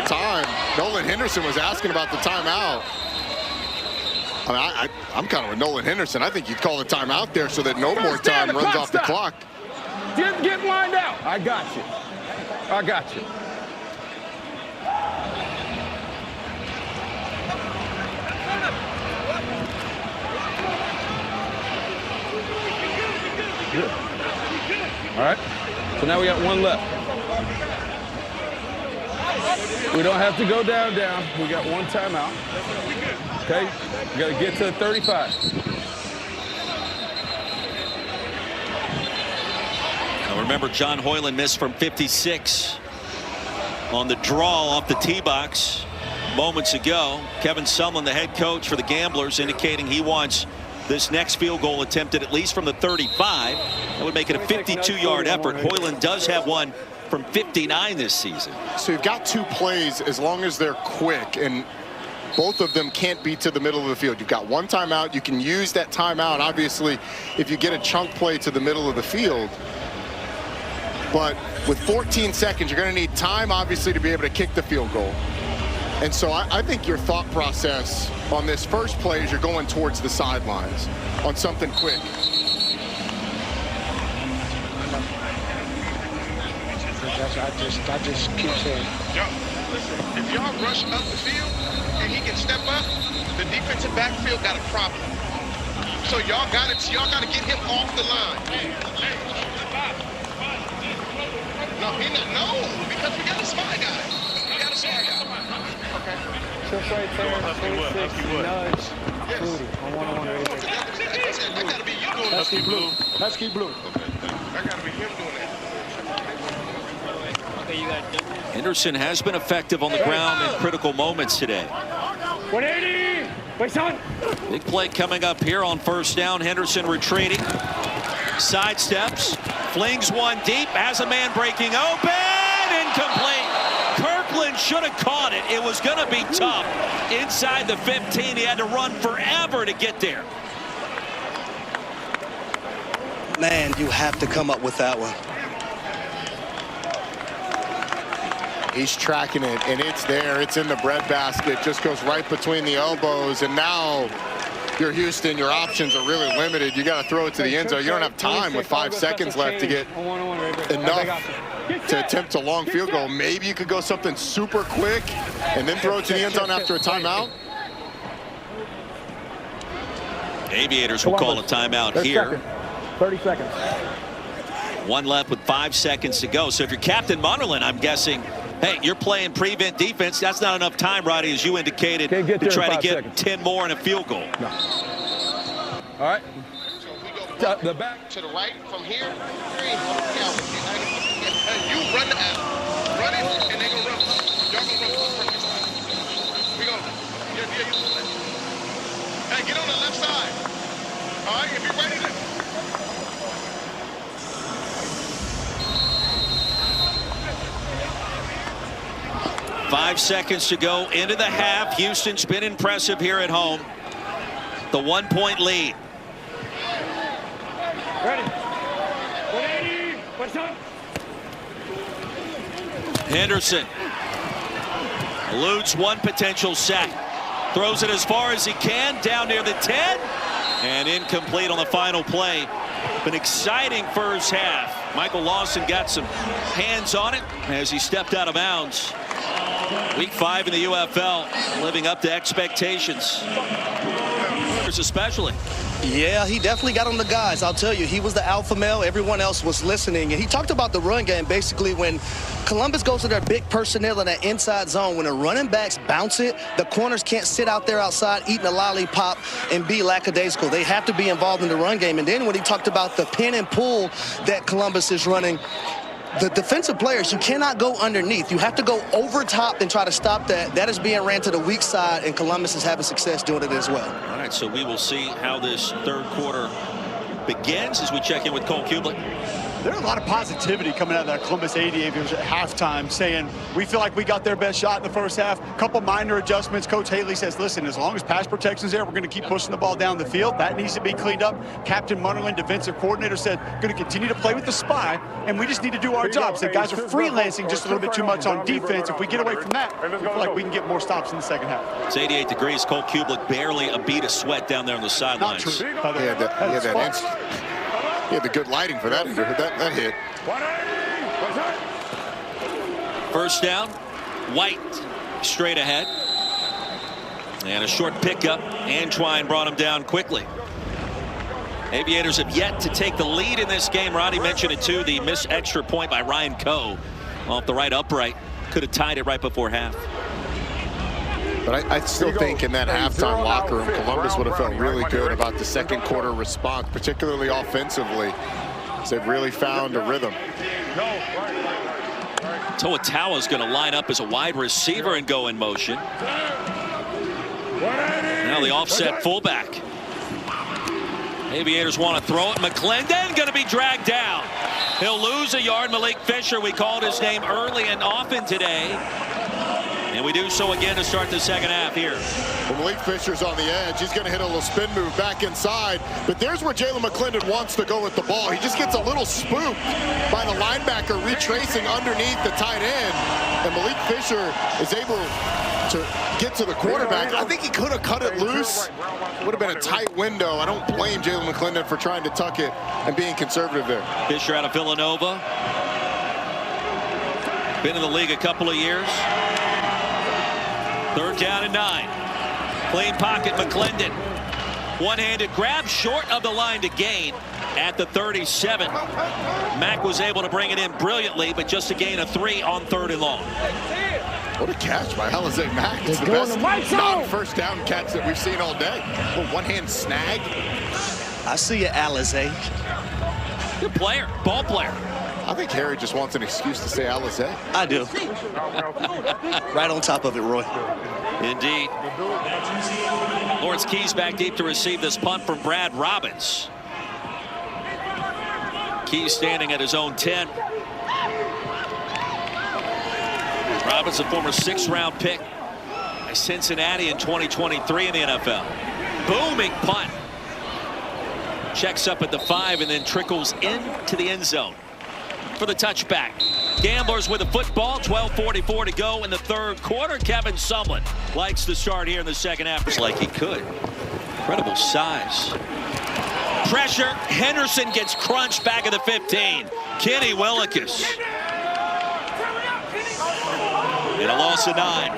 time. Nolan Henderson was asking about the timeout. I mean, I'm kind of with Nolan Henderson. I think you'd call the timeout there so that no more time runs off the clock. Get lined out. I got you. I got you. Good. All right. So now we got one left. We don't have to go down. We got one timeout. Okay. We got to get to the 35. Now remember, John Hoyland missed from 56 on the draw off the tee box moments ago. Kevin Sumlin, the head coach for the Gamblers, indicating he wants this next field goal attempted at least from the 35. That would make it a 52-yard effort. Hoyland does have one from 59 this season. So you've got two plays as long as they're quick, and both of them can't be to the middle of the field. You've got one timeout. You can use that timeout, obviously, if you get a chunk play to the middle of the field. But with 14 seconds, you're going to need time, obviously, to be able to kick the field goal. And so I think your thought process on this first play is you're going towards the sidelines on something quick. I just keep saying. Listen, if y'all rush up the field and he can step up, the defensive backfield got a problem. So y'all got to get him off the line. No, because we got a spy guy. Okay. Just right there, 26, nudge, Fruity, on one-on-one right there. That got to be you doing that. Husky blue. Husky blue. That got to be him doing that. Henderson has been effective on the ground in critical moments today. 180! Wait, son! Big play coming up here on first down. Henderson retreating. Sidesteps. Flings one deep. Has a man breaking open. Incomplete. Kirkland should have caught it. It was going to be tough. Inside the 15. He had to run forever to get there. Man, you have to come up with that one. He's tracking it, and it's there. It's in the breadbasket. Just goes right between the elbows. And now you're Houston. Your options are really limited. You got to throw it to the end zone. You don't have time with 5 seconds left to get enough to attempt a long field goal. Maybe you could go something super quick and then throw it to the end zone after a timeout. Aviators will call a timeout here. 30 seconds. One left with 5 seconds to go. So if you're Captain Munderland, I'm guessing, hey, you're playing prevent defense. That's not enough time, Roddy, as you indicated, to try to get 10 more in a field goal. No. All right. So the back to the right from here. You run the out. Run it, and they're going to run. Y'all going to run from the side. We go. Hey, get on the left side. All right, if you're ready to. 5 seconds to go into the half. Houston's been impressive here at home. The 1-point lead. Ready. 180. What's up? Henderson eludes one potential sack. Throws it as far as he can, down near the 10. And incomplete on the final play. An exciting first half. Michael Lawson got some hands on it as he stepped out of bounds. Week 5 in the UFL, living up to expectations. Especially. Yeah, he definitely got on the guys. I'll tell you, he was the alpha male. Everyone else was listening. And he talked about the run game, basically, when Columbus goes to their big personnel in that inside zone, when the running backs bounce it, the corners can't sit out there outside eating a lollipop and be lackadaisical. They have to be involved in the run game. And then when he talked about the pin and pull that Columbus is running, the defensive players, you cannot go underneath. You have to go over top and try to stop that. That is being ran to the weak side, and Columbus is having success doing it as well. All right, so we will see how this third quarter begins as we check in with Cole Kublik. There's a lot of positivity coming out of that Columbus Aviators at halftime, saying we feel like we got their best shot in the first half. A couple minor adjustments. Coach Haley says, listen, as long as pass protection's there, we're going to keep pushing the ball down the field. That needs to be cleaned up. Captain Munnerlyn, defensive coordinator, said going to continue to play with the spy, and we just need to do our job. Said guys are freelancing just a little bit too much on defense. If we get away from that, we feel like we can get more stops in the second half. It's 88 degrees. Cole Kublik barely a beat of sweat down there on the sidelines. He had the good lighting for that hit. First down, White straight ahead. And a short pickup. Antwine brought him down quickly. Aviators have yet to take the lead in this game. Roddy mentioned it too. The missed extra point by Ryan Coe off the right upright. Could have tied it right before half. But I still think in that halftime locker room, Columbus would have felt really good about the second quarter response, particularly offensively. They've really found a rhythm. Toatawa's going to line up as a wide receiver and go in motion. Now the offset fullback. Aviators want to throw it. McClendon going to be dragged down. He'll lose a yard. Malik Fisher, we called his name early and often today. And we do so again to start the second half here. Well, Malik Fisher's on the edge. He's going to hit a little spin move back inside. But there's where Jalen McClendon wants to go with the ball. He just gets a little spooked by the linebacker retracing underneath the tight end. And Malik Fisher is able to get to the quarterback. I think he could have cut it loose. Would have been a tight window. I don't blame Jalen McClendon for trying to tuck it and being conservative there. Fisher out of Villanova. Been in the league a couple of years. Third down and 9. Clean pocket, McClendon. One-handed grab short of the line to gain at the 37. Mack was able to bring it in brilliantly, but just a gain of 3 on 3rd and long. What a catch by Alize Mack. It's the best non-first down catch that we've seen all day. A one-hand snag. I see you, Alize. Good player, ball player. I think Harry just wants an excuse to say Alize. I do. Right on top of it, Roy. Indeed. Lawrence Keys back deep to receive this punt from Brad Robbins. Keys standing at his own 10. Robbins, a former 6th-round pick by Cincinnati in 2023 in the NFL. Booming punt. Checks up at the 5 and then trickles into the end zone for the touchback. Gamblers with the football. 12:44 to go in the 3rd quarter. Kevin Sumlin likes to start here in the second half. It's like he could. Incredible size. Pressure. Henderson gets crunched back at the 15. Kenny Willekes. And a loss of 9.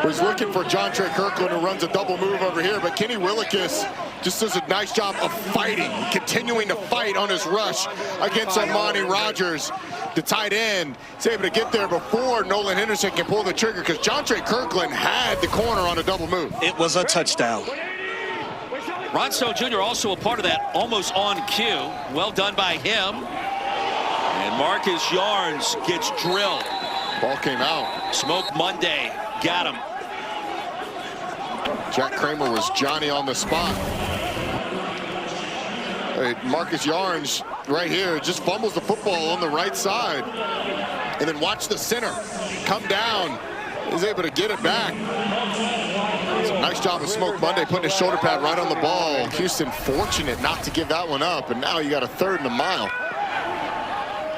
Was looking for Jontre Kirkland, who runs a double move over here, but Kenny Willekes just does a nice job of fighting, continuing to fight on his rush against Armani Rogers. The tight end is able to get there before Nolan Henderson can pull the trigger, because Jontre Kirkland had the corner on a double move. It was a touchdown. Ron Stone Jr. also a part of that, almost on cue. Well done by him. And Marcus Yarns gets drilled. Ball came out. Smoke Monday got him. Jack Kramer was Johnny on the spot. Marcus Yarns right here just fumbles the football on the right side. And then watch the center come down. He's able to get it back. Nice job of Smoke Monday putting his shoulder pad right on the ball. Houston fortunate not to give that one up. And now you got a 3rd and a mile.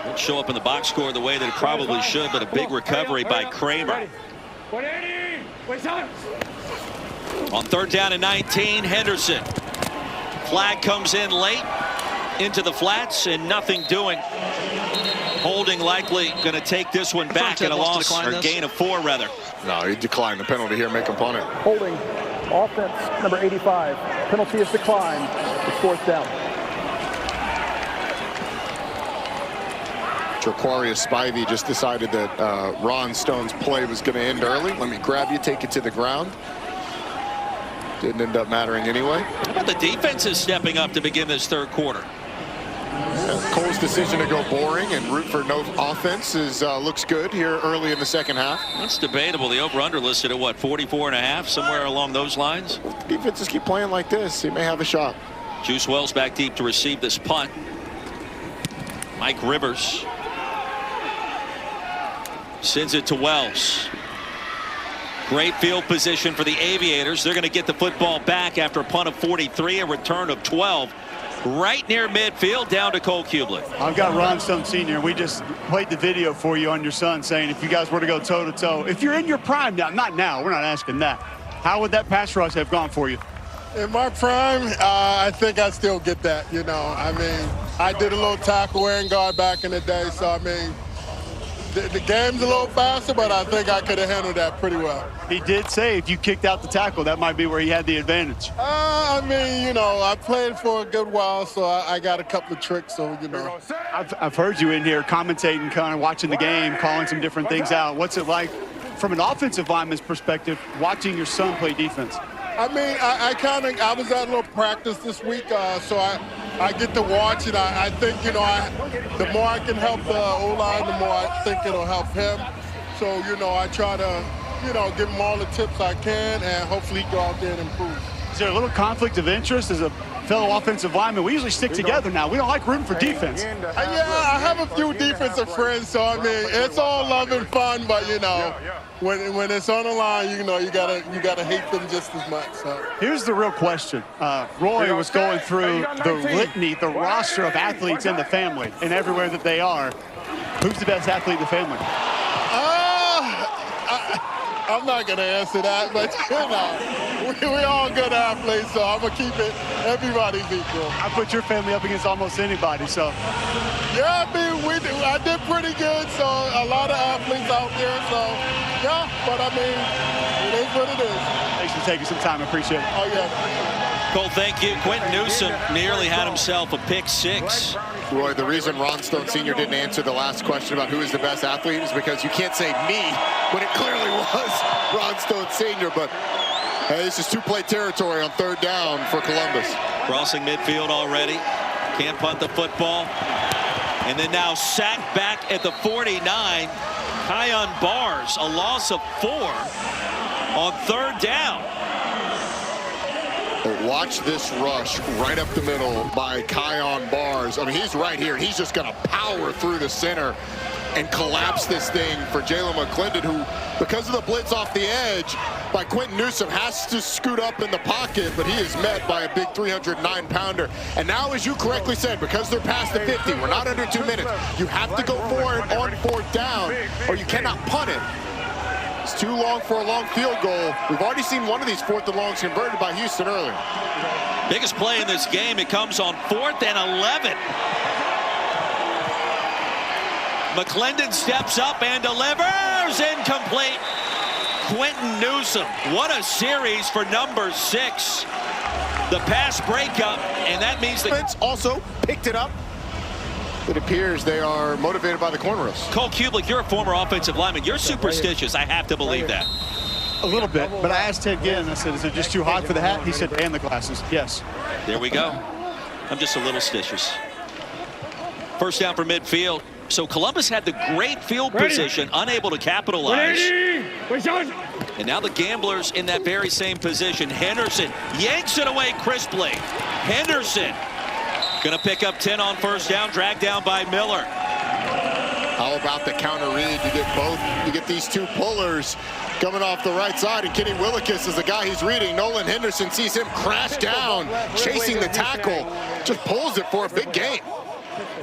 Won't show up in the box score the way that it probably should, but a big recovery by Kramer. On 3rd down and 19, Henderson. Flag comes in late into the flats and nothing doing. Holding likely going to take this one back at a loss, or gain of 4 rather. No, he declined the penalty here, make him punt it. Holding, offense number 85. Penalty is declined. It's 4th down. Jaquarius Spivey just decided that Ron Stone's play was going to end early. Let me grab you, take it to the ground. Didn't end up mattering anyway. How about the defense is stepping up to begin this 3rd quarter? Cole's decision to go boring and root for no offense looks good here early in the second half. That's debatable. The over-under listed at what, 44.5, somewhere along those lines? Defenses keep playing like this. He may have a shot. Juice Wells back deep to receive this punt. Mike Rivers sends it to Wells. Great field position for the Aviators. They're going to get the football back after a punt of 43, a return of 12. Right near midfield, down to Cole Kublik. I've got Ron Stone Sr. We just played the video for you on your son saying if you guys were to go toe-to-toe, if you're in your prime now, not now, we're not asking that, how would that pass rush have gone for you? In my prime, I think I still get that, you know. I mean, I did a little tackle and guard back in the day, so I mean, the game's a little faster, but I think I could have handled that pretty well. He did say if you kicked out the tackle, that might be where he had the advantage. I mean, you know, I played for a good while, so I got a couple of tricks, so, you know. I've heard you in here commentating, kind of watching the game, calling some different things out. What's it like from an offensive lineman's perspective, watching your son play defense? I mean, I was at a little practice this week, so I get to watch it. I think, you know, the more I can help the O-line, the more I think it'll help him. So, you know, I try to, you know, give him all the tips I can and hopefully go out there and improve. Is there a little conflict of interest as a fellow offensive lineman? We usually stick together now. We don't like rooting for defense. Yeah, I have a few defensive friends, so, I mean, it's all love and fun, but, you know, when it's on the line, you know, you gotta hate them just as much. So. Here's the real question. Roy was going through the litany, the roster of athletes in the family, and everywhere that they are. Who's the best athlete in the family? I'm not going to answer that, but, you know, we all good athletes, so I'm going to keep it, everybody's equal. I put your family up against almost anybody, so. Yeah, I mean, I did pretty good, so a lot of athletes out there, so, yeah, but I mean, it is what it is. Thanks for taking some time, I appreciate it. Oh, yeah. Cole, thank you. Quentin Newsome nearly had himself a pick six. Roy, the reason Ron Stone Sr. didn't answer the last question about who is the best athlete is because you can't say me when it clearly was Ron Stone Sr. But hey, this is two-play territory on third down for Columbus. Crossing midfield already. Can't punt the football. And then now sacked back at the 49. Kion Bars, a loss of 4 on third down. But watch this rush right up the middle by Kion Bars. I mean, he's right here. He's just going to power through the center and collapse this thing for Jalen McClendon, who, because of the blitz off the edge by Quentin Newsome, has to scoot up in the pocket, but he is met by a big 309-pounder. And now, as you correctly said, because they're past the 50, we're not under 2 minutes, you have to go for it on fourth down, or you cannot punt it. It's too long for a long field goal. We've already seen one of these 4th and longs converted by Houston earlier. Biggest play in this game. It comes on 4th and 11. McClendon steps up and delivers. Incomplete. Quentin Newsome. What a series for number 6. The pass breakup, and that means the also picked it up. It appears they are motivated by the cornrows. Cole Kublik, you're a former offensive lineman. You're superstitious. I have to believe that. A little bit, but I asked Ted Ginn, I said, is it just too hot for the hat? He said, and the glasses. Yes. There we go. I'm just a little stitious. First down for midfield. So Columbus had the great field position, unable to capitalize. And now the Gamblers in that very same position. Henderson yanks it away crisply. Henderson going to pick up 10 on first down, dragged down by Miller. How about the counter read? You get both. You get these two pullers coming off the right side, and Kenny Willikis is the guy he's reading. Nolan Henderson sees him crash down, chasing the tackle, just pulls it for a big gain.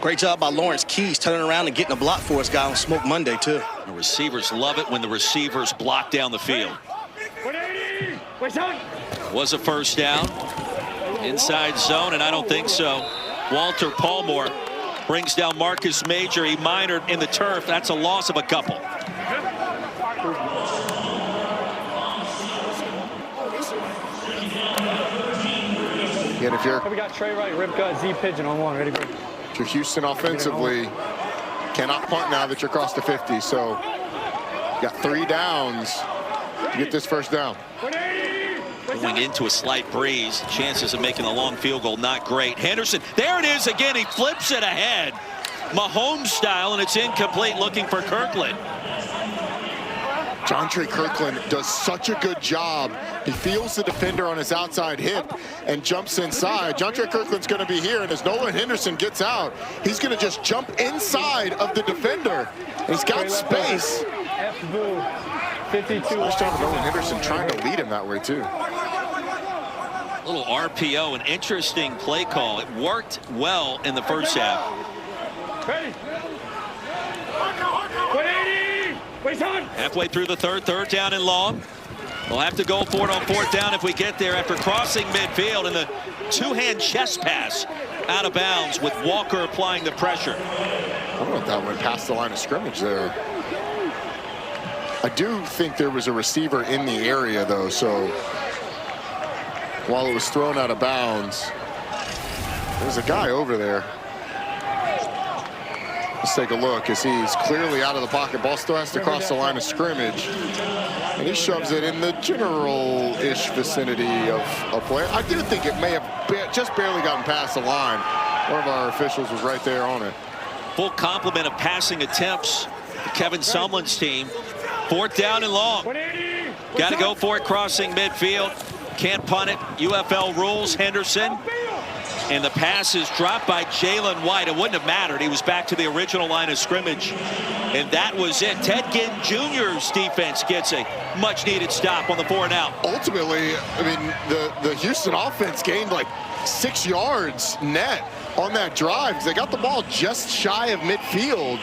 Great job by Lawrence Keys turning around and getting a block for us guy on Smoke Monday, too. The receivers love it when the receivers block down the field. Was a first down. Inside zone, and I don't think so. Walter Palmore brings down Marcus Major. He minored in the turf. That's a loss of a couple. Again, if you're... We got Trey Wright, rib gut, Z pigeon on 1. Ready, bro? If you're Houston offensively, cannot punt now that you're across the 50. So you got 3 downs to get this first down. Going into a slight breeze. Chances of making a long field goal not great. Henderson, there it is again. He flips it ahead. Mahomes style, and it's incomplete, looking for Kirkland. Jontre Kirkland does such a good job. He feels the defender on his outside hip and jumps inside. Jontre Kirkland's going to be here, and as Nolan Henderson gets out, he's going to just jump inside of the defender. He's got space. 52. First time Nolan Henderson trying to lead him that way, too. Little RPO, an interesting play call. It worked well in the first half. Ready. Halfway through the third down and long. We'll have to go for it on fourth down if we get there after crossing midfield, and the two-hand chest pass out of bounds with Walker applying the pressure. I don't know if that went past the line of scrimmage there. I do think there was a receiver in the area, though, so while it was thrown out of bounds, there's a guy over there. Let's take a look as he's clearly out of the pocket. Ball still has to cross the line of scrimmage. And he shoves it in the general-ish vicinity of play. I do think it may have just barely gotten past the line. One of our officials was right there on it. Full complement of passing attempts for Kevin Sumlin's team. Fourth down and long. Got to go for it crossing midfield. Can't punt it. UFL rules. Henderson. And the pass is dropped by Jalen White. It wouldn't have mattered. He was back to the original line of scrimmage. And that was it. Ted Ginn Jr.'s defense gets a much-needed stop on the 4-and-out. Ultimately, I mean, the Houston offense gained like 6 yards net on that drive because they got the ball just shy of midfield.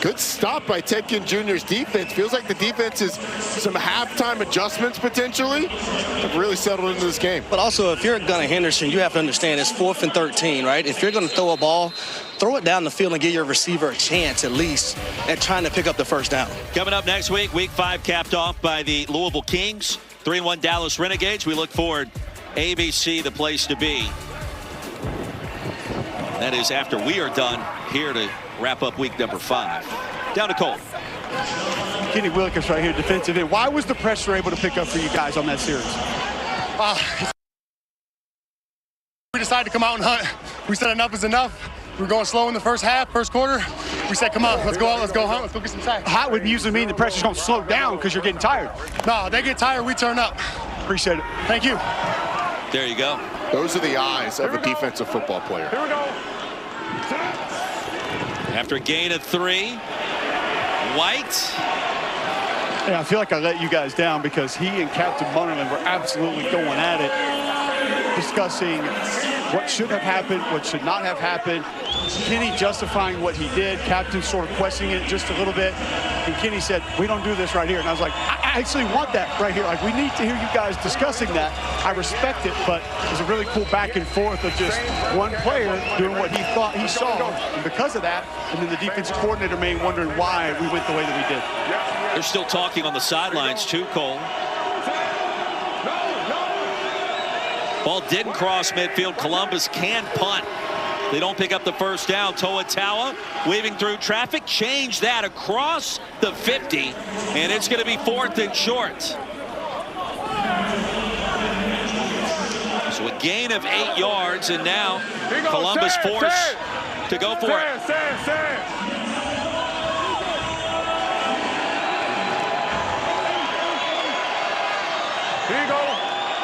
Good stop by Ted Ginn Jr.'s defense. Feels like the defense is some halftime adjustments potentially. Have really settled into this game. But also, if you're Gunnar Henderson, you have to understand it's 4th and 13, right? If you're going to throw a ball, throw it down the field and give your receiver a chance at least at trying to pick up the first down. Coming up next week, Week 5 capped off by the Louisville Kings, 3-1 Dallas Renegades. We look forward. ABC, the place to be. That is after we are done here to wrap up week number 5. Down to Cole. Kenny Williams right here, defensive end. Why was the pressure able to pick up for you guys on that series? We decided to come out and hunt. We said enough is enough. We were going slow in the first quarter. We said, come on, let's go out, let's go hunt, let's go get some sacks. Hot would usually mean the pressure's going to slow down because you're getting tired. No, they get tired, we turn up. Appreciate it. Thank you. There you go. Those are the eyes of a defensive football player. Here we go. After a gain of 3, White. Yeah, I feel like I let you guys down because he and Captain Munnerlyn were absolutely going at it, discussing what should have happened, what should not have happened. Kenny justifying what he did, Captain sort of questioning it just a little bit. And Kenny said, we don't do this right here. And I was like, I actually want that right here. Like, we need to hear you guys discussing that. I respect it, but there's a really cool back and forth of just one player doing what he thought he saw. And because of that, and then the defensive coordinator may be wondering why we went the way that we did. They're still talking on the sidelines too, Cole. Ball didn't cross midfield. Columbus can punt. They don't pick up the first down. Toa Taua weaving through traffic. Change that across the 50. And it's going to be 4th and short. So a gain of 8 yards. And now Columbus forced to go for it. Here you go.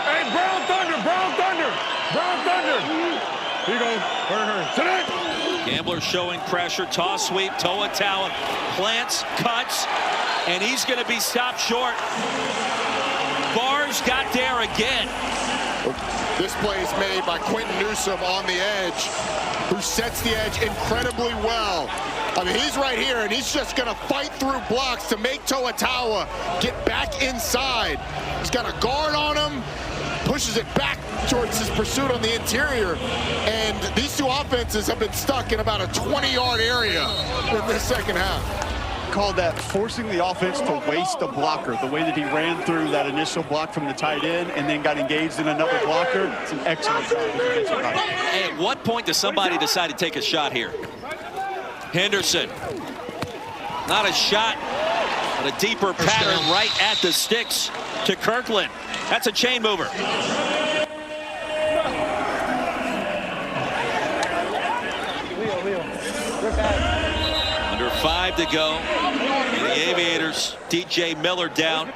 Hey, Brown Thunder, Brown Thunder, Brown Thunder. Here you go. Hurry. Sit down. Gambler showing pressure. Toss sweep. Toa Taua plants, cuts, and he's going to be stopped short. Bars got there again. This play is made by Quentin Newsome on the edge, who sets the edge incredibly well. I mean, he's right here, and he's just going to fight through blocks to make Toa Taua get back inside. He's got a guard on him, pushes it back towards his pursuit on the interior, and these two offenses have been stuck in about a 20-yard area in this second half. Called that forcing the offense to waste a blocker. The way that he ran through that initial block from the tight end and then got engaged in another blocker, it's an excellent job. Hey, at what point does somebody decide to take a shot here? Henderson. Not a shot, but a deeper pattern right at the sticks to Kirkland. That's a chain mover. Under 5 to go. And the Aviators, DJ Miller down.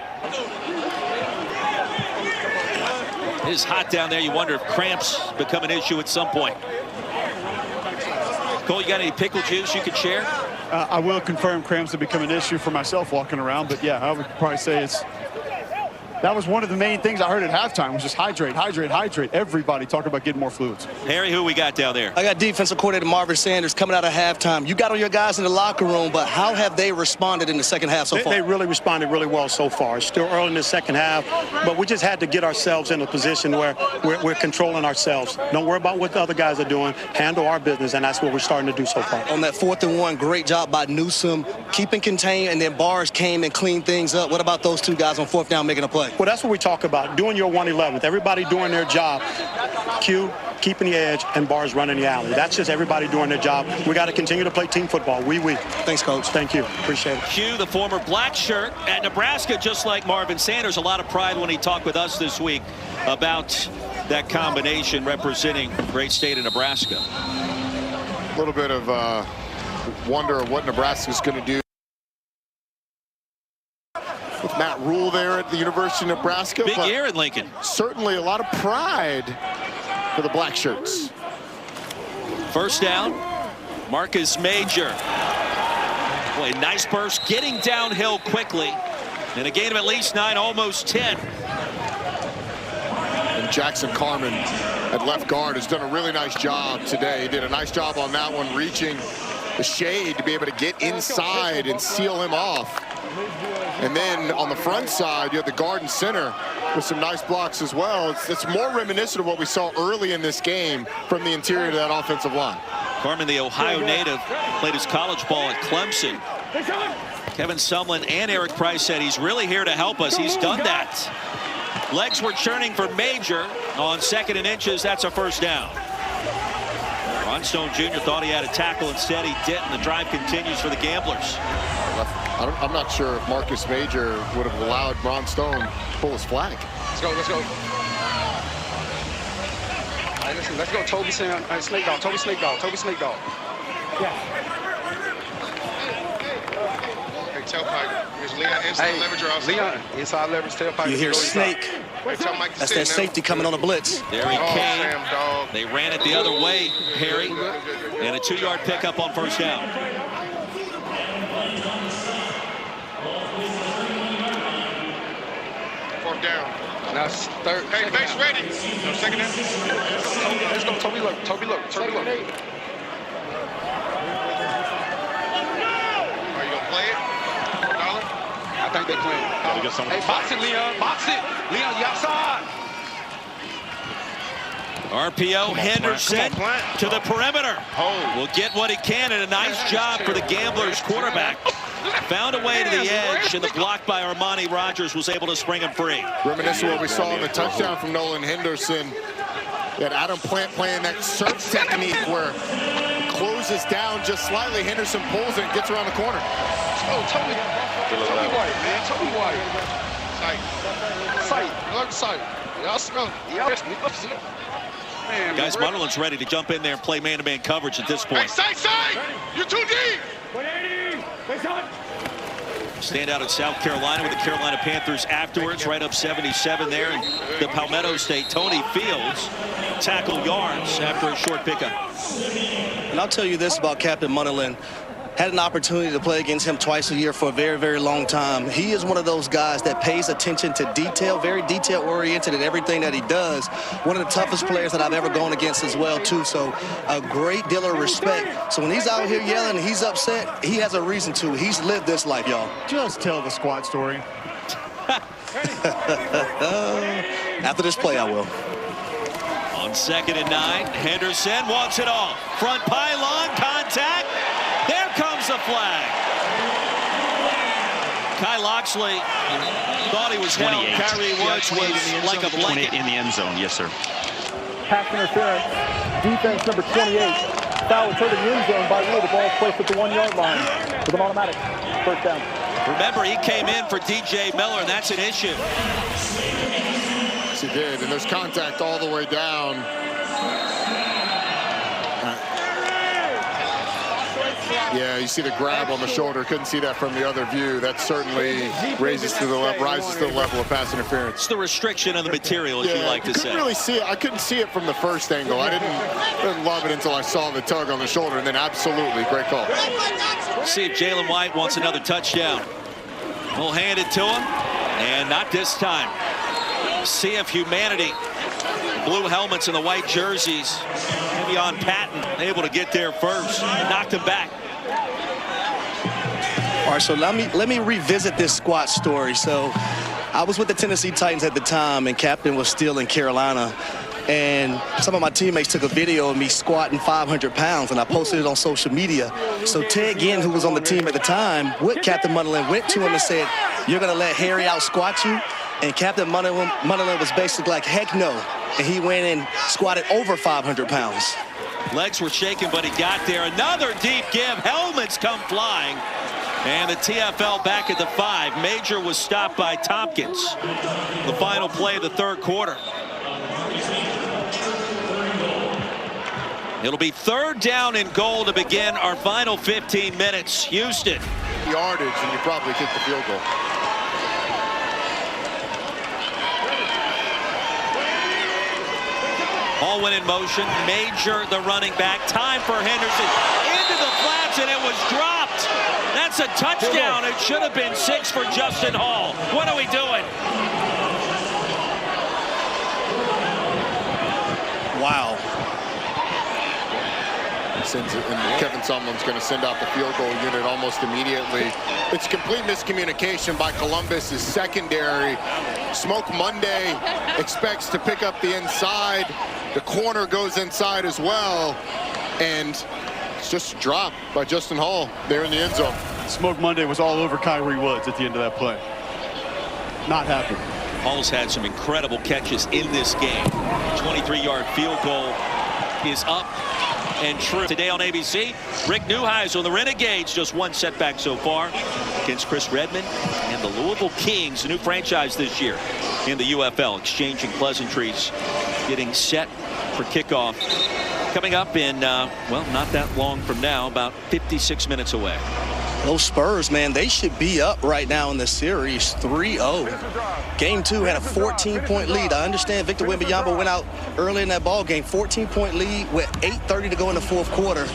It is hot down there. You wonder if cramps become an issue at some point. Cole, you got any pickle juice you could share? I will confirm cramps have become an issue for myself walking around, but yeah, I would probably say that was one of the main things I heard at halftime was just hydrate, hydrate, hydrate. Everybody talking about getting more fluids. Harry, who we got down there? I got defensive coordinator Marvin Sanders coming out of halftime. You got all your guys in the locker room, but how have they responded in the second half so far? They really responded really well so far. It's still early in the second half, but we just had to get ourselves in a position where we're controlling ourselves. Don't worry about what the other guys are doing. Handle our business, and that's what we're starting to do so far. On that 4th and 1, great job by Newsome, keeping contained, and then Barnes came and cleaned things up. What about those two guys on 4th down making a play? Well, that's what we talk about, doing your 111th. Everybody doing their job. Q, keeping the edge, and Bars running the alley. That's just everybody doing their job. We got to continue to play team football. We. Thanks, Coach. Thank you. Appreciate it. Q, the former black shirt at Nebraska, just like Marvin Sanders. A lot of pride when he talked with us this week about that combination representing great state of Nebraska. A little bit of wonder of what Nebraska's going to do with Matt Rule there at the University of Nebraska. Big year in Lincoln. Certainly a lot of pride for the black shirts. First down, Marcus Major. Boy, nice burst, getting downhill quickly. And a gain of at least 9, almost 10. And Jackson Carman at left guard has done a really nice job today. He did a nice job on that one, reaching the shade to be able to get inside and seal him off. And then on the front side, you have the guard and center with some nice blocks as well. It's more reminiscent of what we saw early in this game from the interior of that offensive line. Carman, the Ohio native, played his college ball at Clemson. Kevin Sumlin and Eric Price said he's really here to help us. He's done that. Legs were churning for Major on 2nd and inches. That's a first down. Ron Stone Jr. thought he had a tackle. Instead, he didn't. The drive continues for the Gamblers. I'm not sure if Marcus Major would have allowed Ron Stone to pull his flag. Let's go, let's go. All right, listen, let's go, Toby Snake Dog, Toby Snake Dog, Toby Snake Dog. Yeah. Hey, tailpipe. Is Leon inside leverage or outside? Leon, inside leverage, tailpipe. You hear Snake. Hey, tell Mike to That's sit that now. safety coming on a blitz. There he came. Sam, dog. They ran it the other way, Harry. And a 2-yard pickup on first down. Fourth down. Now it's third. Hey, base ready. No, second down. Let's go, Toby look, Toby look, Toby look. Are you going to play it? $4? I think they're playing. Hey, box it, Leon, box it. Leon, you outside. RPO, Henderson to the perimeter. Will get what he can, and a nice job for the Gamblers quarterback. Found a way to the edge, and the block by Armani Rogers was able to spring him free. Reminiscent of what we saw in the touchdown from Nolan Henderson. You had Adam Plant playing that surf technique where he closes down just slightly. Henderson pulls it and gets around the corner. Oh, Toby White, man, Toby White. Sight, alert sight. Y'all smell it. Man, Guys, Munderland's ready to jump in there and play man-to-man coverage at this point. Hey, side! You're too deep! Stand out at South Carolina with the Carolina Panthers afterwards, right up 77 there. And the Palmetto State, Tony Fields, tackle yards after a short pickup. And I'll tell you this about Captain Munderland. Had an opportunity to play against him twice a year for a very, very long time. He is one of those guys that pays attention to detail, very detail-oriented in everything that he does. One of the toughest players that I've ever gone against as well, too. So a great deal of respect. So when he's out here yelling and he's upset, he has a reason to. He's lived this life, y'all. Just tell the squad story. After this play, I will. On 2nd and 9, Henderson wants it all. Front pylon, contact. There comes the flag. Kai Loxley thought he was held. Kyrie Woods was like a blanket. In the end zone, yes, sir. Pass interference. Defense number 28. Foul returned in the end zone by Rule. The ball is placed at the 1-yard line with an automatic first down. Remember, he came in for DJ Miller, and that's an issue. Yes, he did, and there's contact all the way down. Yeah, you see the grab on the shoulder. Couldn't see that from the other view. That certainly rises to the level of pass interference. It's the restriction of the material, as you like to say. Couldn't really see it. I couldn't see it from the first angle. I didn't love it until I saw the tug on the shoulder, and then absolutely great call. See if Jalen White wants another touchdown. We'll hand it to him, and not this time. Sea of humanity. Blue helmets and the white jerseys. Avion Patton able to get there first. Knocked him back. All right, so let me revisit this squat story. So I was with the Tennessee Titans at the time, and captain was still in Carolina. And some of my teammates took a video of me squatting 500 pounds, and I posted it on social media. So Ted Ginn, who was on the team at the time, with Captain Munderland, went to him and said, "You're going to let Harry out-squat you?" And Captain Munderland was basically like, "Heck no." And he went and squatted over 500 pounds. Legs were shaking, but he got there. Another deep give. Helmets come flying. And the TFL back at the 5. Major was stopped by Tompkins. The final play of the third quarter. It'll be 3rd down and goal to begin our final 15 minutes. Houston. Yardage, and you probably kick the field goal. Ball went in motion. Major, the running back. Time for Henderson. Into the flats, and it was dropped. That's a touchdown. It should have been 6 for Justin Hall. What are we doing? Wow. And Kevin Sumlin's going to send out the field goal unit almost immediately. It's complete miscommunication by Columbus's secondary. Smoke Monday expects to pick up the inside. The corner goes inside as well. And it's just dropped by Justin Hall there in the end zone. Smoke Monday was all over Kyrie Woods at the end of that play. Not happening. Hall's had some incredible catches in this game. 23-yard field goal is up and true. Today on ABC, Rick Neuheisel, the Renegades, just one setback so far against Chris Redmond and the Louisville Kings, a new franchise this year in the UFL, exchanging pleasantries, getting set for kickoff. Coming up in, well, not that long from now, about 56 minutes away. Those Spurs, man, they should be up right now in the series 3-0. Game 2 had a 14-point lead. I understand Victor Wembanyama went out early in that ball game. 14-point lead with 8:30 to go in the fourth quarter.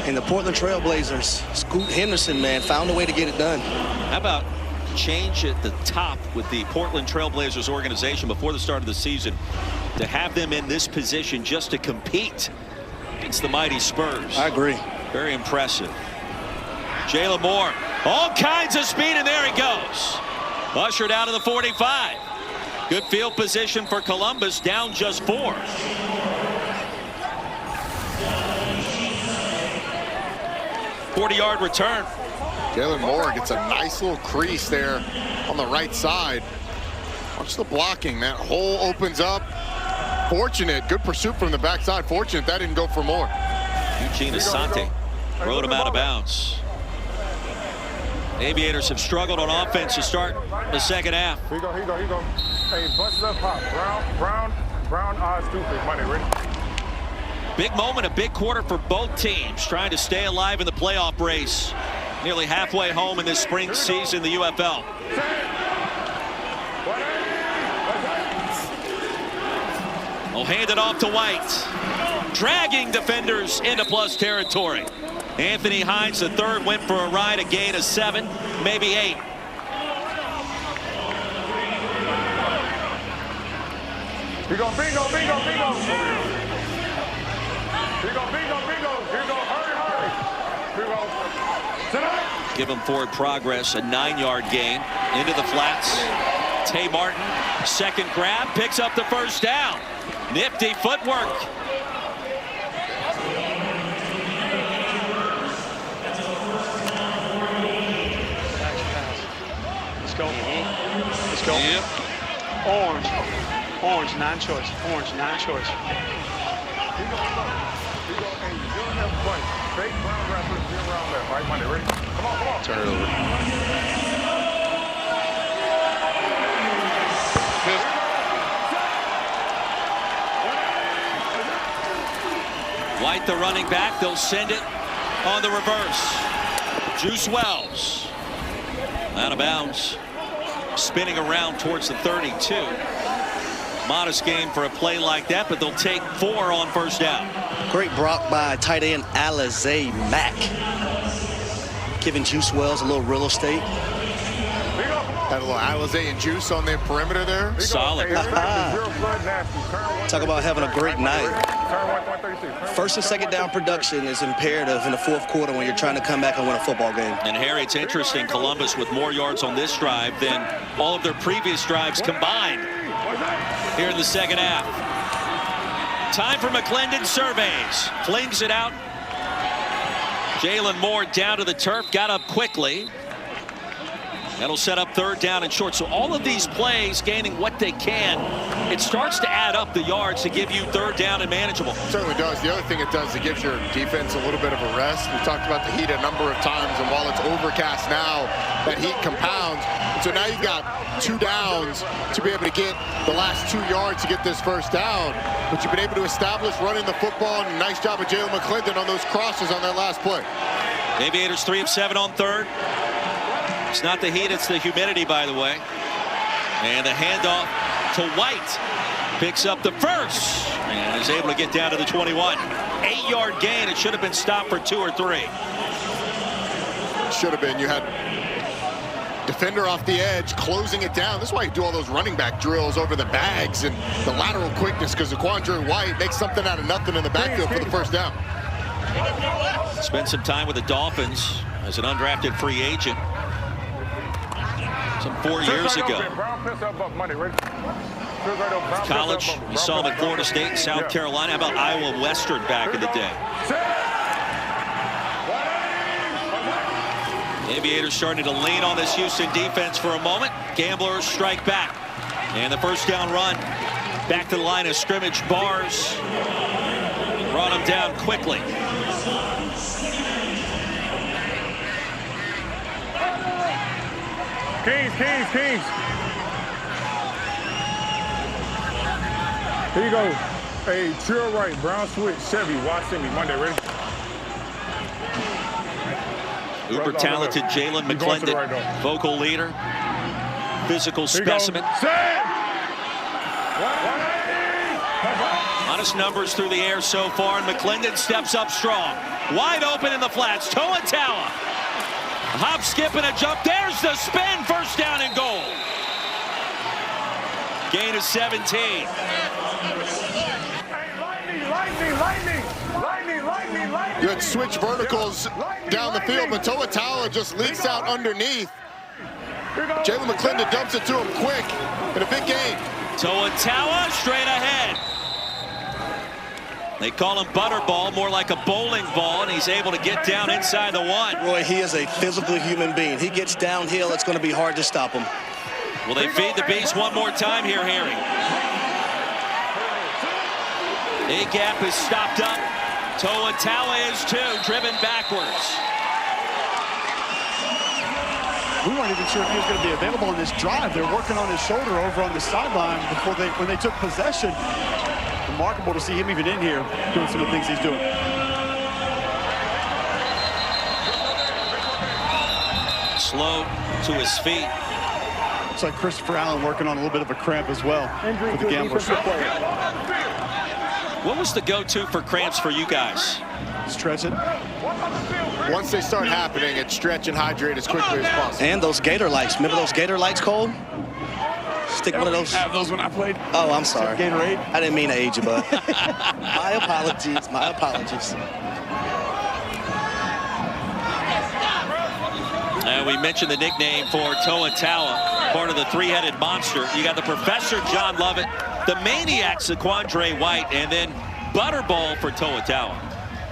And the Portland Trailblazers, Scoot Henderson, man, found a way to get it done. How about change at the top with the Portland Trailblazers organization before the start of the season to have them in this position just to compete against the mighty Spurs? I agree. Very impressive. Jalen Moore, all kinds of speed, and there he goes. Ushered out of the 45. Good field position for Columbus, down just 4. Forty-yard return. Jalen Moore gets a nice little crease there on the right side. Watch the blocking. That hole opens up. Fortunate. Good pursuit from the backside. Fortunate that didn't go for Moore. Eugene Asante rode him out of bounds. Aviators have struggled on offense to start the second half. Here you go, here you go, here you go. Hey, bust up hop. Brown, stupid. Money, ready? Big moment, a big quarter for both teams, trying to stay alive in the playoff race. Nearly halfway home in this spring season, the UFL. Will hand it off to White. Dragging defenders into plus territory. Anthony Hines, the third, went for a ride, a gain of 7, maybe 8. Here go, bingo. Here go, bingo. Here go, hurry. Here go. Tonight. Give him forward progress, a 9-yard gain into the flats. Tay Martin, second grab, picks up the first down. Nifty footwork. Let's go. Yep. Orange, non-choice. Orange, non-choice. Turn it over. White, the running back, they'll send it on the reverse. Juice Wells out of bounds, spinning around towards the 32. Modest game for a play like that, but they'll take 4 on first down. Great block by tight end Alizé Mack, giving Juice Wells a little real estate. Had a little Alizé and Juice on the perimeter there. Solid. Talk about having a great night. First and second down production is imperative in the fourth quarter when you're trying to come back and win a football game. And Harry, it's interesting, Columbus with more yards on this drive than all of their previous drives combined here in the second half. Time for McClendon surveys. Flings it out. Jalen Moore down to the turf, got up quickly. That'll set up third down and short. So all of these plays gaining what they can, it starts to add up the yards to give you third down and manageable. It certainly does. The other thing it does, it gives your defense a little bit of a rest. We talked about the heat a number of times, and while it's overcast now, that heat compounds. And so now you've got 2 downs to be able to get the last 2 yards to get this first down. But you've been able to establish running the football, and nice job of Jalen McClendon on those crosses on that last play. Aviators 3 of 7 on third. It's not the heat, it's the humidity, by the way. And the handoff to White. Picks up the first and is able to get down to the 21. 8-yard gain. It should have been stopped for 2 or 3. Should have been. You had defender off the edge, closing it down. This is why you do all those running back drills over the bags and the lateral quickness, because Zaquandre White makes something out of nothing in the backfield for the first down. Spent some time with the Dolphins as an undrafted free agent some 4 years ago. College, we saw him at Florida State, South Carolina. How about Iowa Western back in the day? Aviators starting to lean on this Houston defense for a moment. Gamblers strike back. And the first down run back to the line of scrimmage. Bars brought him down quickly. Kings. Here you go. Hey, Trill right, Brown switch, Chevy, watch me, Monday, ready? Uber talented Jalen McClendon, right, vocal leader, physical specimen. Honest numbers through the air so far, and McClendon steps up strong. Wide open in the flats, Toa. Hop, skip, and a jump. There's the spin. First down and goal. Gain of 17. You had switch verticals down the field, but Toa just leaks out underneath. Jalen McClendon dumps it to him quick in a big game. Toa straight ahead. They call him butterball, more like a bowling ball, and he's able to get down inside the 1. Roy, he is a physical human being. He gets downhill, it's going to be hard to stop him. Will they feed the beast one more time here, Harry? A-gap is stopped up. Toa is too, driven backwards. We weren't even sure if he was going to be available on this drive. They're working on his shoulder over on the sideline when they took possession. Remarkable to see him even in here doing some of the things he's doing. Slow to his feet. Looks like Christopher Allen working on a little bit of a cramp as well for the Gamblers. What was the go-to for cramps for you guys? Stretch it. Once they start happening, it's stretch and hydrate as quickly as possible. And those Gator lights. Remember those Gator lights, Cole? Stick one of those. I have those when I played. Oh, I'm sorry. Gatorade. I didn't mean to age you, but my apologies. My apologies. We mentioned the nickname for Toa, part of the three-headed monster. You got the Professor John Lovett, the Maniac Zaquandre White, and then Butterball for Toa.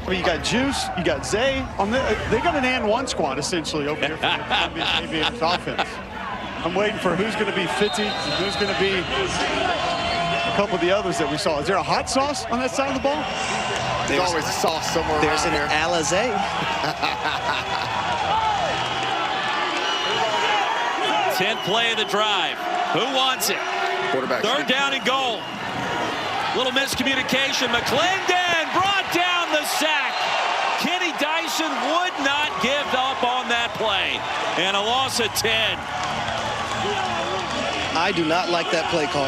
Well, you got Juice, you got Zay. They got an and one squad essentially over here for the Aviators offense. I'm waiting for who's going to be 50 and who's going to be a couple of the others that we saw. Is there a hot sauce on that side of the ball? There's always a sauce somewhere. There's an Alizé. 10th play of the drive. Who wants it? Quarterback. Third down and goal. Little miscommunication. McClendon brought down the sack. Kenny Dice Houston would not give up on that play. And a loss of 10. I do not like that play call.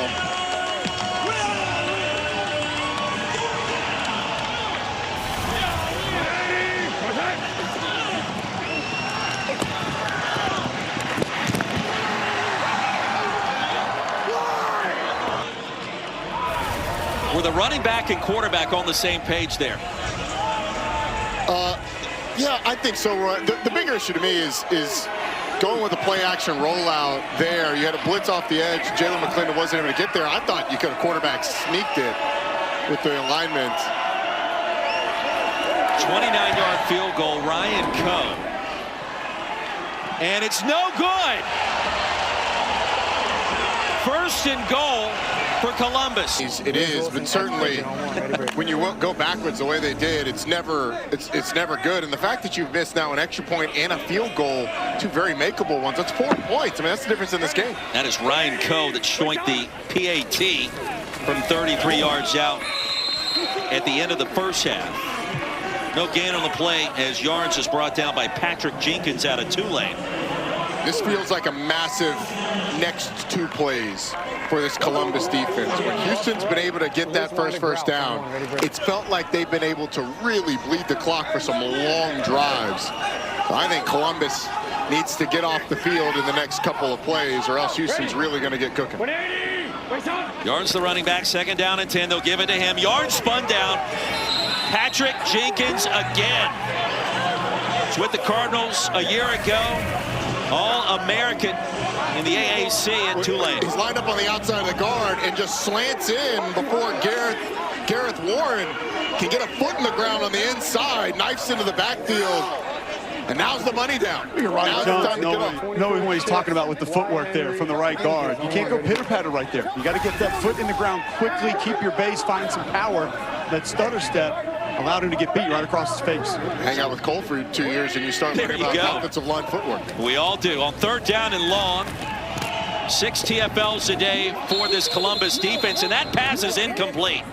Were the running back and quarterback on the same page there? Yeah, I think so, Roy. The bigger issue to me is going with a play-action rollout there. You had a blitz off the edge. Jalen McClendon wasn't able to get there. I thought you could have quarterback sneaked it with the alignment. 29-yard field goal, Ryan Coe. And it's no good. First and goal for Columbus. It is, but certainly when you go backwards the way they did, it's never good. And the fact that you've missed now an extra point and a field goal, two very makeable ones, that's 4 points. I mean, that's the difference in this game. That is Ryan Coe that shoinked the PAT from 33 yards out at the end of the first half. No gain on the play as yards is brought down by Patrick Jenkins out of Tulane. This feels like a massive next 2 plays for this Columbus defense. When Houston's been able to get that first down, it's felt like they've been able to really bleed the clock for some long drives. I think Columbus needs to get off the field in the next couple of plays, or else Houston's really going to get cooking. Yards the running back, 2nd down and 10. They'll give it to him. Yards spun down. Patrick Jenkins again. It's with the Cardinals a year ago. All-American in the AAC at Tulane. He's lined up on the outside of the guard and just slants in before Gareth Warren can get a foot in the ground on the inside, knifes into the backfield, and now's the money down. You're right, John, knowing what he's talking about with the footwork there from the right guard. You can't go pitter-patter right there. You got to get that foot in the ground quickly, keep your base, find some power. That stutter step allowed him to get beat right across his face. Hang out with Cole for 2 years and you start learning about offensive line footwork. We all do. On 3rd down and long, 6 TFLs a day for this Columbus defense, and that pass is incomplete.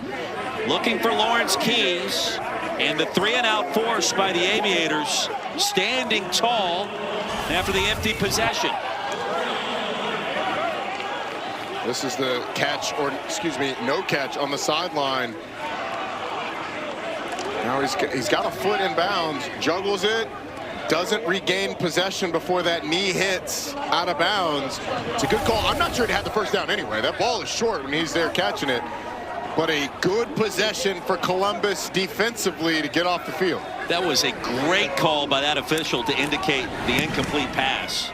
Looking for Lawrence Keys, and the 3-and-out force by the Aviators, standing tall after the empty possession. This is the catch, or excuse me, no catch on the sideline. Now he's got a foot in bounds, juggles it, doesn't regain possession before that knee hits out of bounds. It's a good call. I'm not sure he had the first down anyway. That ball is short when he's there catching it. But a good possession for Columbus defensively to get off the field. That was a great call by that official to indicate the incomplete pass.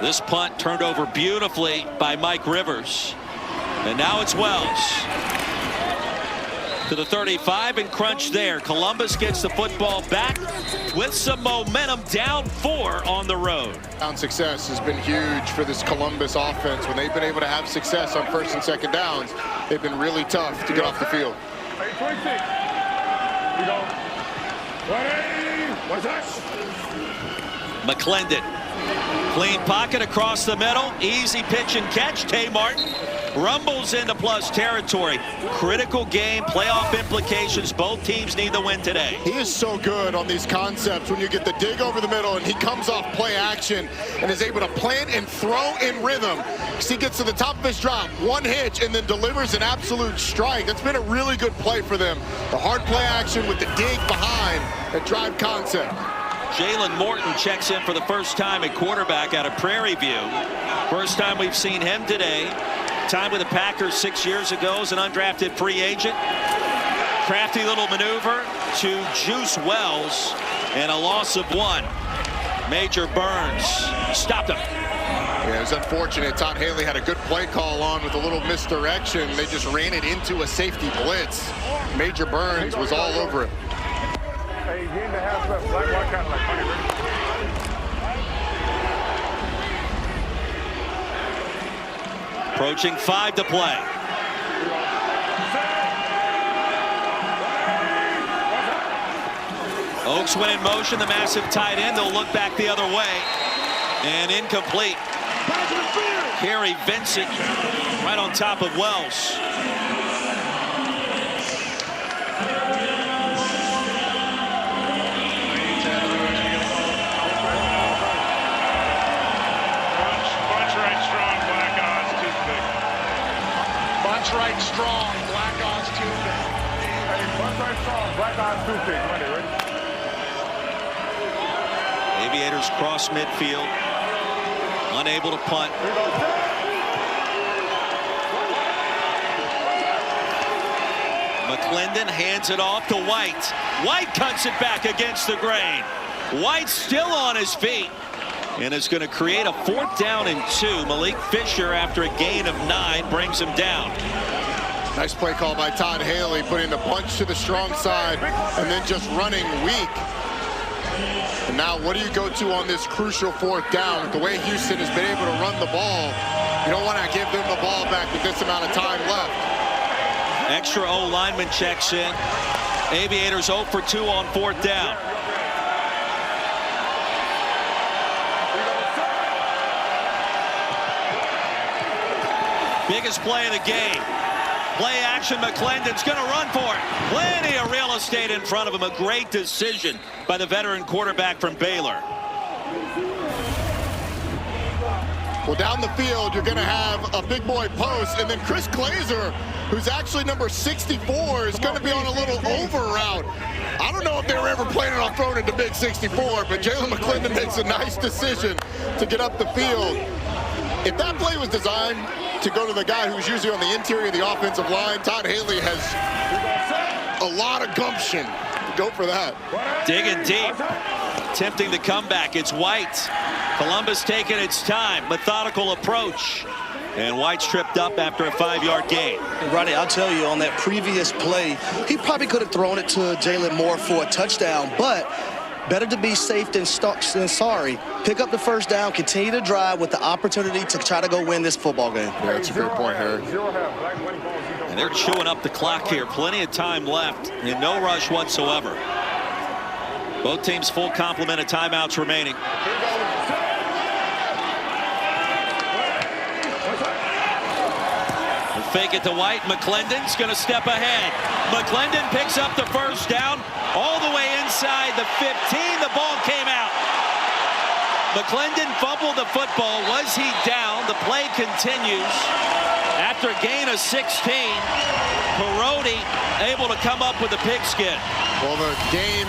This punt turned over beautifully by Mike Rivers. And now it's Wells. To the 35 and crunch there. Columbus gets the football back with some momentum, down 4 on the road. Down success has been huge for this Columbus offense. When they've been able to have success on 1st and 2nd downs, they've been really tough to get off the field. McClendon. Clean pocket across the middle. Easy pitch and catch. Tay Martin rumbles into plus territory. Critical game, playoff implications. Both teams need the win today. He is so good on these concepts when you get the dig over the middle and he comes off play action and is able to plant and throw in rhythm. He gets to the top of his drop, one hitch, and then delivers an absolute strike. That's been a really good play for them. The hard play action with the dig behind that drive concept. Jalen Morton checks in for the first time at quarterback out of Prairie View. First time we've seen him today. Time with the Packers 6 years ago as an undrafted free agent. Crafty little maneuver to Juice Wells, and a loss of 1. Major Burns stopped him. Yeah, it was unfortunate. Todd Haley had a good play call on with a little misdirection. They just ran it into a safety blitz. Major Burns was all over it. Approaching 5 to play. Oaks went in motion, the massive tight end. They'll look back the other way. And incomplete. Kerry Vincent right on top of Wells. right strong, black odds 2 pick. Hey, bust right strong, black odds 2 pick. Money, ready? Aviators cross midfield. Unable to punt. McClendon hands it off to White. White cuts it back against the grain. White still on his feet. And it's going to create a 4th down and 2. Malik Fisher, after a gain of 9, brings him down. Nice play call by Todd Haley, putting the punch to the strong side and then just running weak. And now what do you go to on this crucial 4th down? The way Houston has been able to run the ball, you don't want to give them the ball back with this amount of time left. Extra O lineman checks in. Aviators 0 for 2 on 4th down. Biggest play of the game. Play action, McClendon's going to run for it. Plenty of real estate in front of him. A great decision by the veteran quarterback from Baylor. Well, down the field, you're going to have a big boy post, and then Chris Glazer, who's actually number 64, is going to be on a little over route. I don't know if they were ever planning on throwing it to big 64, but Jalen McClendon makes a nice decision to get up the field. If that play was designed to go to the guy who's usually on the interior of the offensive line, Todd Haley has a lot of gumption to go for that. Digging deep, attempting the comeback. It's White. Columbus taking its time, methodical approach. And White's tripped up after a 5-yard gain. Rodney, I'll tell you, on that previous play, he probably could have thrown it to Jalen Moore for a touchdown, but better to be safe than sorry. Pick up the 1st down, continue to drive with the opportunity to try to go win this football game. Yeah, that's a great point, Harry. And they're chewing up the clock here. Plenty of time left and no rush whatsoever. Both teams full complement of timeouts remaining. Fake it to White. McClendon's going to step ahead. McClendon picks up the 1st down all the way inside the 15. The ball came out. McClendon fumbled the football. Was he down? The play continues. After a gain of 16, Perotti able to come up with a pigskin. Well, the game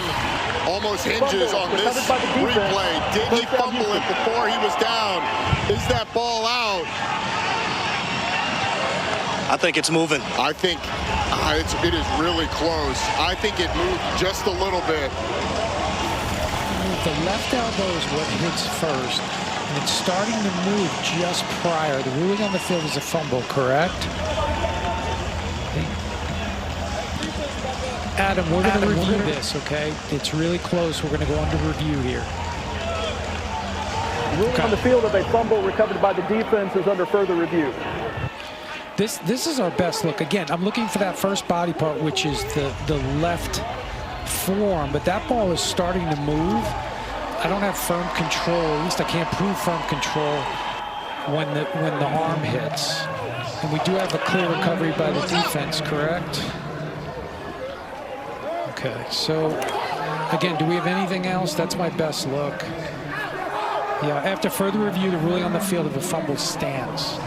almost hinges on this replay. Did he fumble it before he was down? Is that ball out? I think it's moving. I think it is really close. I think it moved just a little bit. The left elbow is what hits first, and it's starting to move just prior. The ruling on the field is a fumble, correct? Adam, we're going to review this, okay? It's really close. We're going to go under review here. The ruling on the field of a fumble recovered by the defense is under further review. This is our best look. Again, I'm looking for that first body part, which is the left forearm, but that ball is starting to move. I don't have firm control. At least I can't prove firm control when the arm hits. And we do have a clear recovery by the defense, correct? Okay, so again, do we have anything else? That's my best look. Yeah, after further review, the ruling on the field of a fumble stands.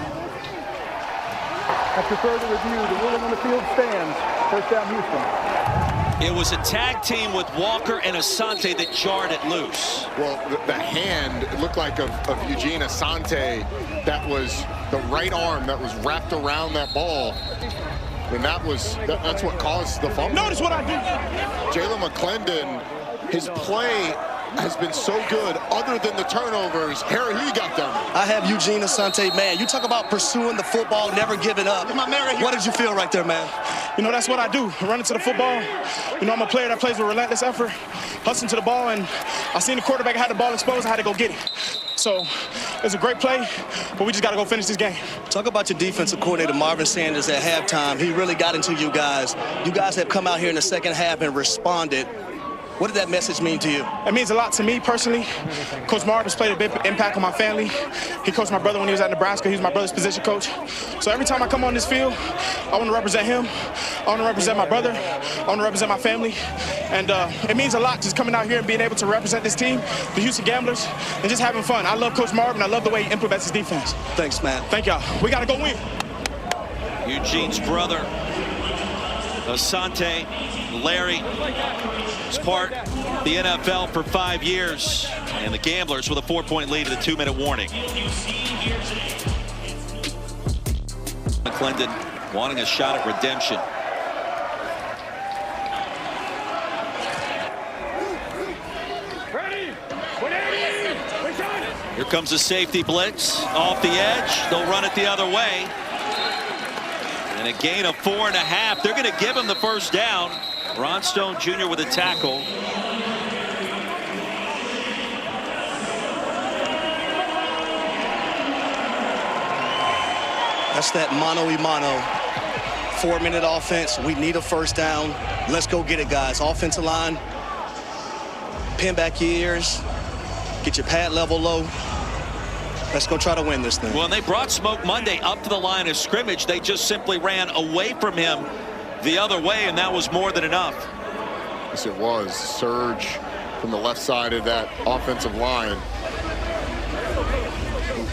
After further review, the ruling on the field stands. 1st down, Houston. It was a tag team with Walker and Asante that jarred it loose. Well, the hand, it looked like of Eugene Asante. That was the right arm that was wrapped around that ball. And that's what caused the fumble. Notice what I do. Jalen McClendon, his play has been so good other than the turnovers. Harry, who you got down there? I have Eugene Asante. Man, you talk about pursuing the football, never giving up. What did you feel right there, man? You know, that's what I do. Run into the football. You know, I'm a player that plays with relentless effort, hustling to the ball, and I seen the quarterback had the ball exposed. I had to go get it. So it's a great play, but we just got to go finish this game. Talk about your defensive coordinator, Marvin Sanders, at halftime. He really got into you guys. You guys have come out here in the 2nd half and responded. What did that message mean to you? It means a lot to me personally. Coach Marv has played a big impact on my family. He coached my brother when he was at Nebraska. He was my brother's position coach. So every time I come on this field, I want to represent him. I want to represent my brother. I want to represent my family. And it means a lot just coming out here and being able to represent this team, the Houston Gamblers, and just having fun. I love Coach Marv, and I love the way he implements his defense. Thanks, man. Thank y'all. We got to go win. Eugene's brother, Asante, Larry, was part of the NFL for 5 years. And the Gamblers with a 4-point lead at the 2-minute warning. McClendon wanting a shot at redemption. Here comes a safety blitz off the edge. They'll run it the other way. And a gain of 4.5. They're going to give him the first down. Ron Stone Jr. with a tackle. That's that mano-a-mano. 4-minute offense. We need a first down. Let's go get it, guys. Offensive line. Pin back your ears. Get your pad level low. Let's go try to win this thing. Well, they brought Smoke Monday up to the line of scrimmage. They just simply ran away from him the other way, and that was more than enough. Yes, it was. Surge from the left side of that offensive line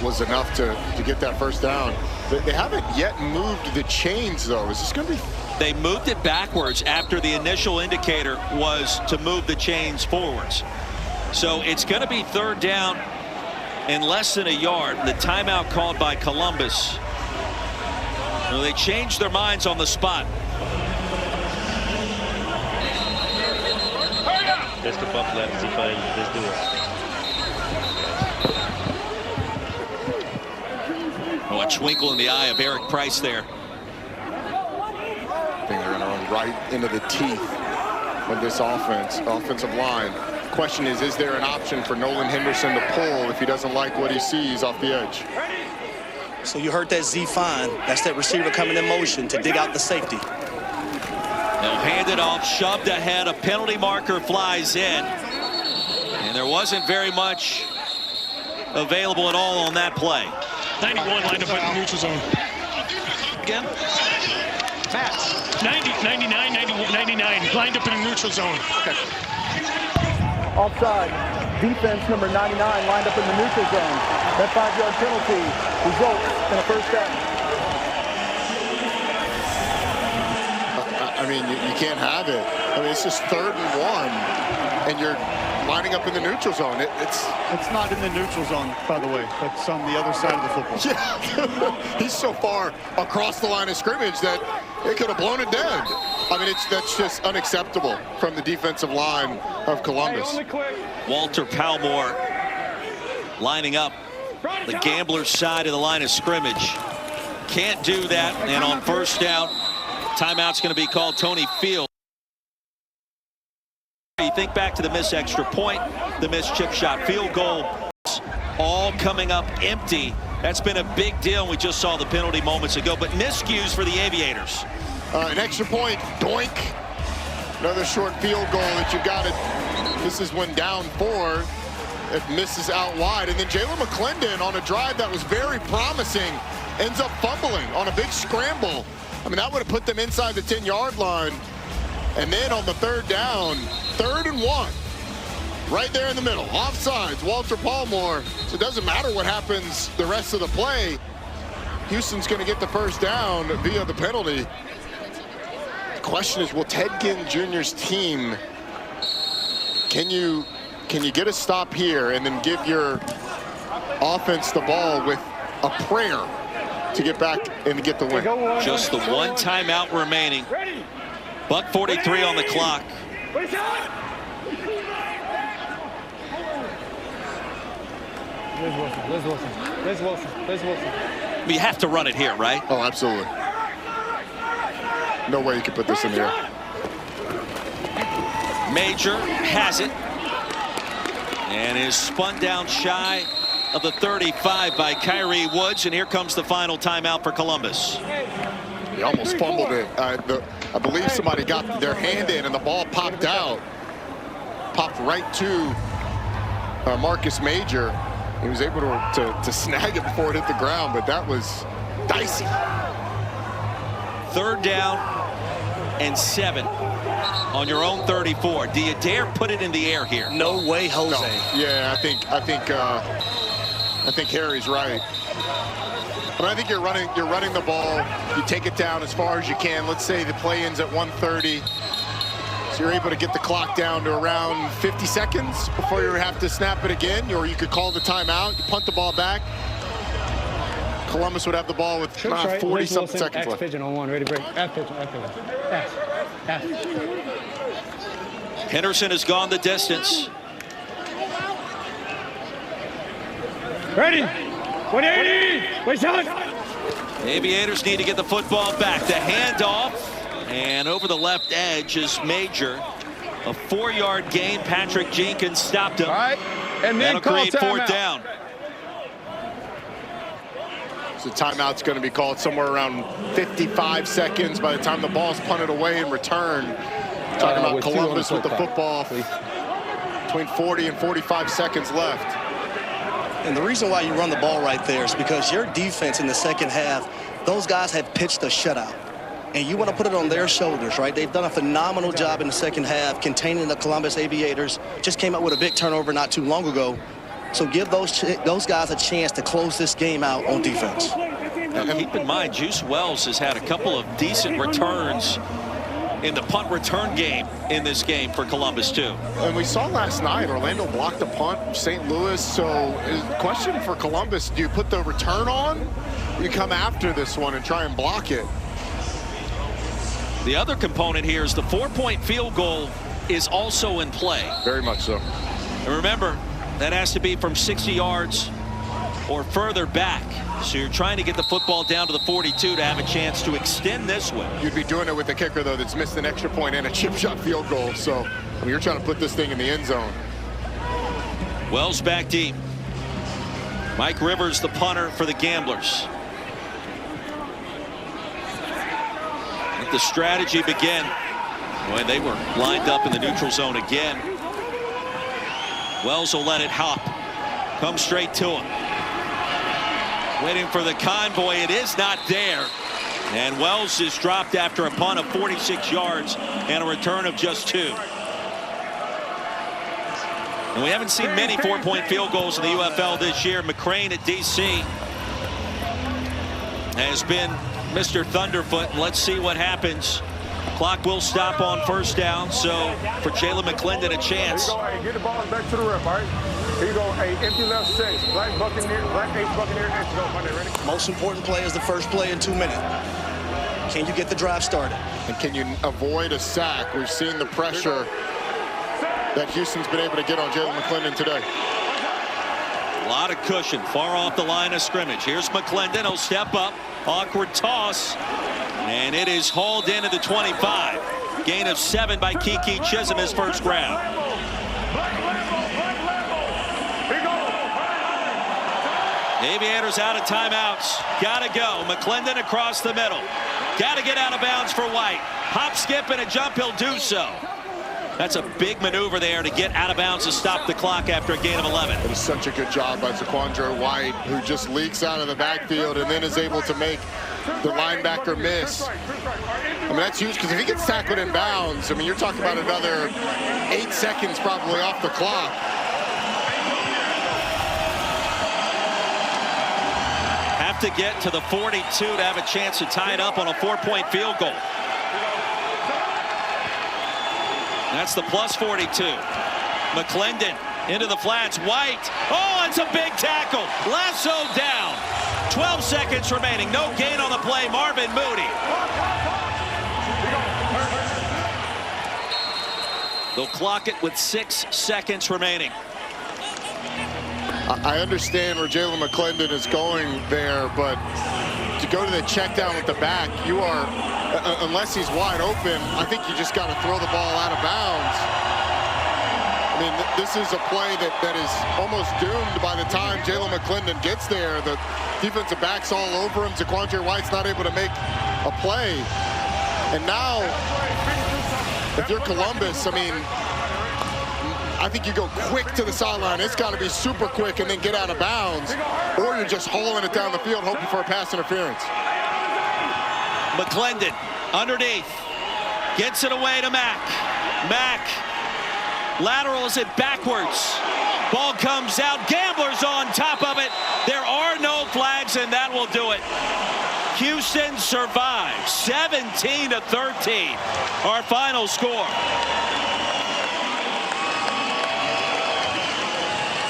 was enough to get that first down. They haven't yet moved the chains, though. Is this going to be... They moved it backwards after the initial indicator was to move the chains forwards. So it's going to be third down in less than a yard. The timeout called by Columbus. Well, they changed their minds on the spot. That's the bump left. Z5. Let's do it. Oh, a twinkle in the eye of Eric Price there. I think they're going to run right into the teeth of this offensive line. Question is there an option for Nolan Henderson to pull if he doesn't like what he sees off the edge? So you heard that Z fine. That's that receiver coming in motion to dig out the safety. They'll hand it off, shoved ahead. A penalty marker flies in. And there wasn't very much available at all on that play. 91 lined up in the neutral zone. Again? Matt. 90, 99, 91, 99 lined up in the neutral zone. Okay. Offside. Defense number 99 lined up in the neutral zone. That 5-yard penalty results in a first down. I mean, you can't have it. I mean, it's just 3rd and 1, and you're lining up in the neutral zone. It's not in the neutral zone, by the way. That's on the other side of the football. Yeah, he's so far across the line of scrimmage that it could have blown it dead. I mean, that's just unacceptable from the defensive line of Columbus. Walter Palmore lining up the Gamblers' side of the line of scrimmage. Can't do that, and on first down, timeout's going to be called. Tony Field. You think back to the missed extra point, the missed chip shot field goal, all coming up empty. That's been a big deal, and we just saw the penalty moments ago, but miscues for the Aviators. An extra point, doink. Another short field goal that you got it. This is when down 4. It misses out wide, and then Jalen McClendon on a drive that was very promising ends up fumbling on a big scramble. I mean, that would have put them inside the 10-yard line. And then on the 3rd down, 3rd and 1, right there in the middle, offsides, Walter Palmore. So it doesn't matter what happens the rest of the play. Houston's going to get the first down via the penalty. The question is, will Ted Ginn Jr.'s team, can you get a stop here and then give your offense the ball with a prayer to get back and to get the win? Just the one timeout remaining. Buck 43 on the clock. Liz Wilson. You have to run it here, right? Oh, absolutely. No way you can put this in the air. Major has it. And is spun down shy of the 35 by Kyrie Woods. And here comes the final timeout for Columbus. He almost fumbled it. I believe somebody got their hand in and the ball popped out. Popped right to Marcus Major. He was able to snag it before it hit the ground, but that was dicey. 3rd down and 7 on your own 34. Do you dare put it in the air here? No way, Jose. No. Yeah, I think Harry's right. But I think you're running the ball. You take it down as far as you can. Let's say the play ends at 1:30. So you're able to get the clock down to around 50 seconds before you have to snap it again, or you could call the timeout, you punt the ball back. Columbus would have the ball with 40-something seconds left. Pigeon on one, ready, break. F pigeon, F pigeon. F. Henderson has gone the distance. Ready. 180. Wait, shot. Aviators need to get the football back. The handoff, and over the left edge is Major. A 4-yard gain. Patrick Jenkins stopped him. All right, and then that'll create 4th down. So timeout's going to be called somewhere around 55 seconds by the time the ball's punted away and returned. Talking about Columbus with the football. Between 40 and 45 seconds left. And the reason why you run the ball right there is because your defense in the second half, those guys have pitched a shutout. And you want to put it on their shoulders, right? They've done a phenomenal job in the second half containing the Columbus Aviators. Just came up with a big turnover not too long ago. So give those guys a chance to close this game out on defense. Now, keep in mind, Juice Wells has had a couple of decent returns in the punt return game in this game for Columbus too. And we saw last night Orlando blocked the punt from St. Louis. So question for Columbus, do you put the return on? You come after this one and try and block it. The other component here is the 4-point field goal is also in play. Very much so. And remember, that has to be from 60 yards or further back. So you're trying to get the football down to the 42 to have a chance to extend this one. You'd be doing it with the kicker, though, that's missed an extra point and a chip shot field goal. So you're trying to put this thing in the end zone. Wells back deep. Mike Rivers, the punter for the Gamblers. Let the strategy begin. Boy, they were lined up in the neutral zone again. Wells will let it hop. Come straight to him. Waiting for the convoy. It is not there. And Wells is dropped after a punt of 46 yards and a return of just 2. And we haven't seen many 4-point field goals in the UFL this year. McCrane at DC has been Mr. Thunderfoot. And let's see what happens. Clock will stop on 1st down. So for Jalen McClendon, a chance. Here you go. Hey, get the ball back to the ref, all right? Here you go. Hey, empty left 6. Black Buccaneer, Black 8 Buccaneer. Let's go. Monday, ready? Most important play is the first play in 2 minutes. Can you get the drive started? And can you avoid a sack? We've seen the pressure that Houston's been able to get on Jalen McClendon today. A lot of cushion far off the line of scrimmage. Here's McClendon. He'll step up. Awkward toss. And it is hauled into the 25. Gain of 7 by Kiki Chisholm, his first round. Aviators out of timeouts. Gotta go. McClendon across the middle. Gotta get out of bounds for White. Hop, skip, and a jump. He'll do so. That's a big maneuver there to get out of bounds to stop the clock after a gain of 11. It is such a good job by Zaquandre White, who just leaks out of the backfield and then is able to make the linebacker miss. I mean, that's huge because if he gets tackled in bounds, I mean, you're talking about another 8 seconds probably off the clock. Have to get to the 42 to have a chance to tie it up on a 4-point field goal. That's the plus 42. McClendon into the flats. White. Oh, it's a big tackle. Lasso down. 12 seconds remaining. No gain on the play. Marvin Moody. They'll clock it with 6 seconds remaining. I understand where Jalen McClendon is going there, but to go to the check down with the back, you are, unless he's wide open, I think you just got to throw the ball out of bounds. I mean, this is a play that is almost doomed by the time Jalen McClendon gets there. The defensive back's all over him. Zaquandre White's not able to make a play. And now, if you're Columbus, I mean, I think you go quick to the sideline. It's got to be super quick and then get out of bounds, or you're just hauling it down the field hoping for a pass interference. McClendon underneath. Gets it away to Mack. Mack laterals it backwards. Ball comes out. Gamblers on top of it. There are no flags, and that will do it. Houston survives 17-13. Our final score.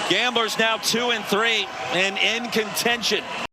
Gamblers now 2-3 and in contention.